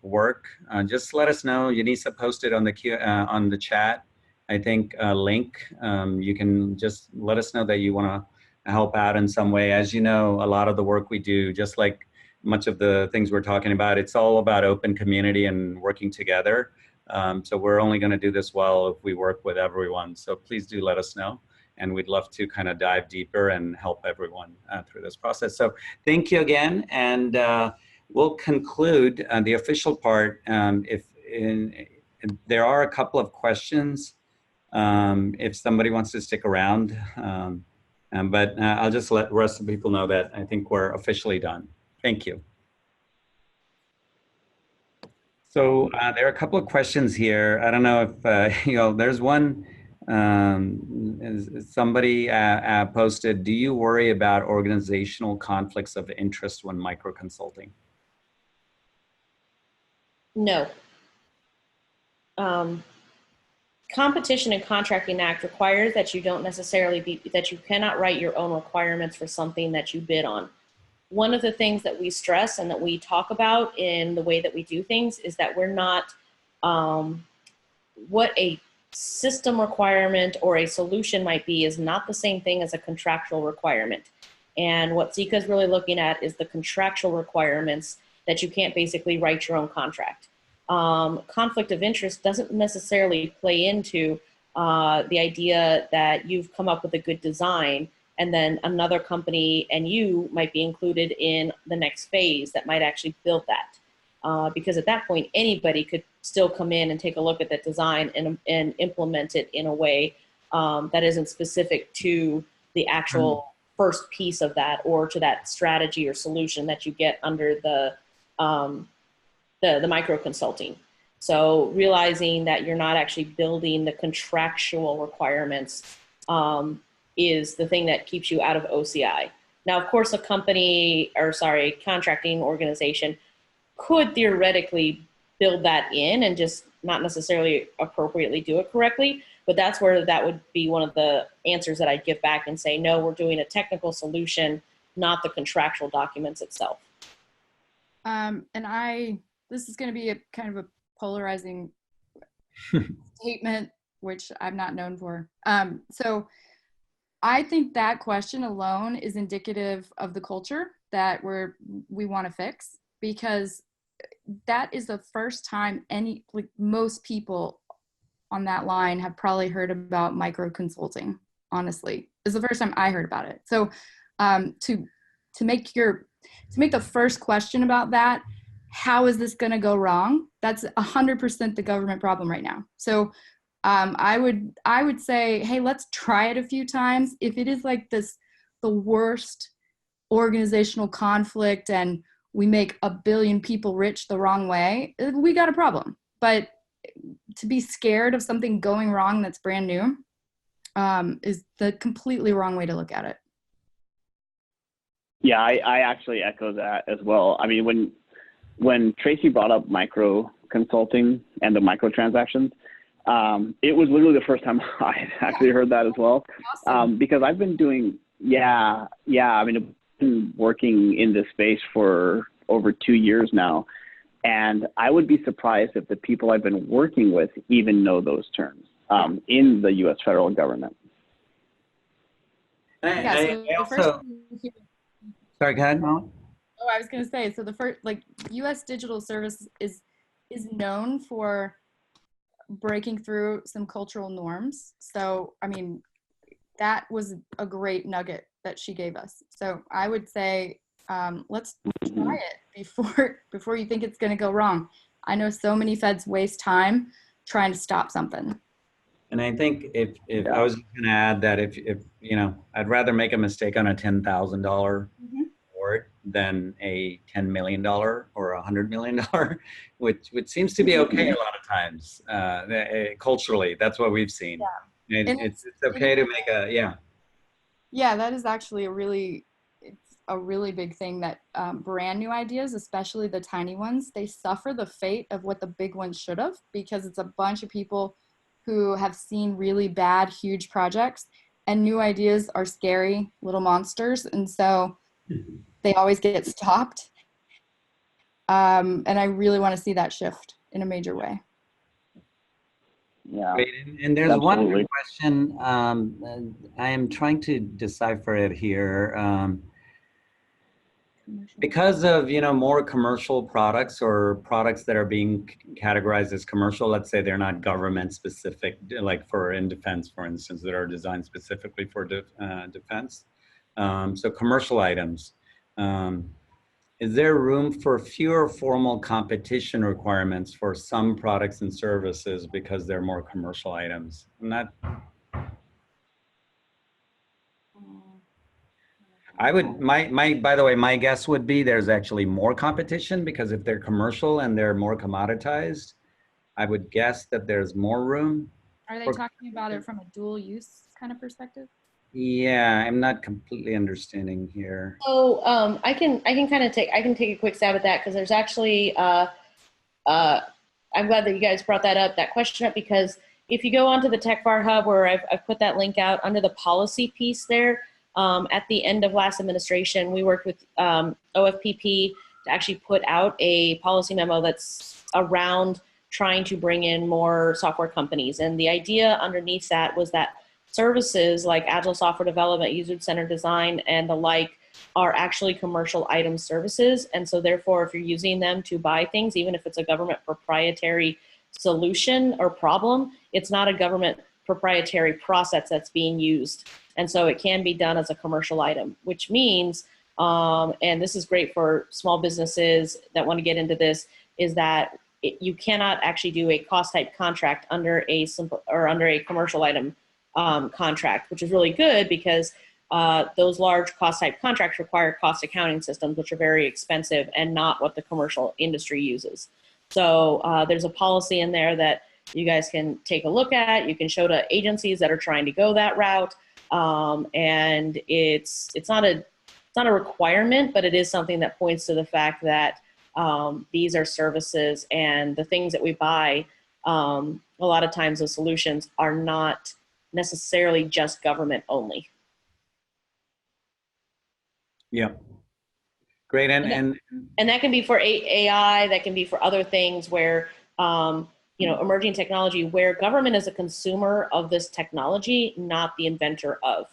work, just let us know. Yanisa posted on the chat, I think, a link. You can just let us know that you want to help out in some way. As you know, a lot of the work we do, just like much of the things we're talking about, it's all about open community and working together. So we're only going to do this well if we work with everyone. So please do let us know. And we'd love to kind of dive deeper and help everyone through this process. So thank you again. And we'll conclude the official part. There are a couple of questions if somebody wants to stick around. But I'll just let the rest of the people know that I think we're officially done. Thank you. So there are a couple of questions here. I don't know if, there's one, somebody posted, do you worry about organizational conflicts of interest when micro-consulting? No. Competition and Contracting Act requires that you don't necessarily that you cannot write your own requirements for something that you bid on. One of the things that we stress and that we talk about in the way that we do things is that we're not, what a system requirement or a solution might be is not the same thing as a contractual requirement. And what Zika is really looking at is the contractual requirements that you can't basically write your own contract. Conflict of interest doesn't necessarily play into the idea that you've come up with a good design and then another company and you might be included in the next phase that might actually build that. Because at that point, anybody could still come in and take a look at that design and implement it in a way that isn't specific to the actual first piece of that or to that strategy or solution that you get under the micro consulting. So realizing that you're not actually building the contractual requirements is the thing that keeps you out of OCI. Now, of course, a contracting organization could theoretically build that in and just not necessarily appropriately do it correctly. But that's where that would be one of the answers that I'd give back and say, no, we're doing a technical solution, not the contractual documents itself. This is going to be a kind of a polarizing statement, which I'm not known for. So I think that question alone is indicative of the culture that we want to fix, because that is the first time most people on that line have probably heard about micro consulting. Honestly, it's the first time I heard about it. So to make the first question about that, how is this going to go wrong? That's 100% the government problem right now. So I would say, hey, let's try it a few times. If it is like the worst organizational conflict and we make 1 billion people rich the wrong way, we got a problem. But to be scared of something going wrong that's brand new is the completely wrong way to look at it. Yeah, I actually echo that as well. I mean, when Tracy brought up micro consulting and the microtransactions, it was literally the first time I actually heard that as well. Awesome. Because I've been doing, I mean, I've been working in this space for over 2 years now. And I would be surprised if the people I've been working with even know those terms in the U.S. federal government. Sorry, go ahead, Molly. Oh, I was going to say, so the first, U.S. Digital Service is known for breaking through some cultural norms. So, I mean, that was a great nugget that she gave us. So I would say, let's try it before you think it's going to go wrong. I know so many feds waste time trying to stop something. And I think if I was going to add that if I'd rather make a mistake on a $10,000 award than a $10 million or $100 million, which seems to be okay a lot of times culturally. That's what we've seen. Yeah. It's okay to make Yeah, that is actually a really big thing, that brand new ideas, especially the tiny ones, they suffer the fate of what the big ones should have, because it's a bunch of people who have seen really bad, huge projects, and new ideas are scary little monsters. And so they always get stopped. And I really want to see that shift in a major way. Yeah. And there's absolutely. one question. I am trying to decipher it here. Because of, more commercial products or products that are being categorized as commercial, let's say they're not government specific, like in defense, for instance, that are designed specifically for defense. So commercial items. Is there room for fewer formal competition requirements for some products and services because they're more commercial items? By the way, my guess would be there's actually more competition, because if they're commercial and they're more commoditized, I would guess that there's more room. Are they talking about it from a dual use kind of perspective? Yeah, I'm not completely understanding here. So I can take a quick stab at that, because there's actually I'm glad that you guys brought that question up, because if you go onto the Tech Bar Hub, where I've put that link out under the policy piece there, at the end of last administration, we worked with OFPP to actually put out a policy memo that's around trying to bring in more software companies. And the idea underneath that was that services like agile software development, user-centered design, and the like are actually commercial item services. And so therefore, if you're using them to buy things, even if it's a government proprietary solution or problem, it's not a government proprietary process that's being used. And so it can be done as a commercial item, which means, and this is great for small businesses that want to get into this, is that you cannot actually do a cost type contract under a commercial item contract, which is really good, because those large cost type contracts require cost accounting systems, which are very expensive and not what the commercial industry uses. So there's a policy in there that you guys can take a look at. You can show to agencies that are trying to go that route. And it's not a requirement, but it is something that points to the fact that these are services, and the things that we buy, a lot of times the solutions are not necessarily just government only. Yeah. Great. And that can be for AI, that can be for other things where, you know, emerging technology, where government is a consumer of this technology, not the inventor of.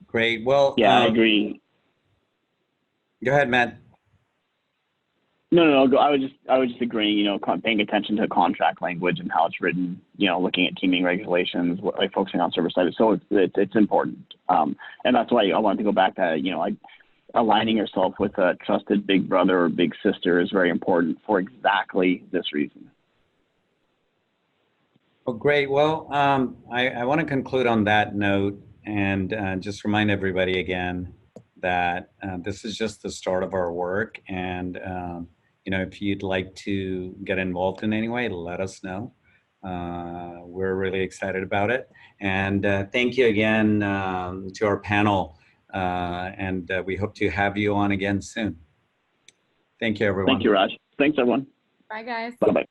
Great. Well, yeah, I agree. Go ahead, Matt. No, I was just agreeing, you know, paying attention to contract language and how it's written, you know, looking at teaming regulations, like focusing on server side. So it's important. And that's why I wanted to go back to, you know, aligning yourself with a trusted big brother or big sister is very important for exactly this reason. Well, great. Well, I want to conclude on that note and just remind everybody again that this is just the start of our work. And, you know, if you'd like to get involved in any way, let us know. We're really excited about it. And thank you again to our panel. And we hope to have you on again soon. Thank you, everyone. Thank you, Raj. Thanks, everyone. Bye, guys. Bye-bye.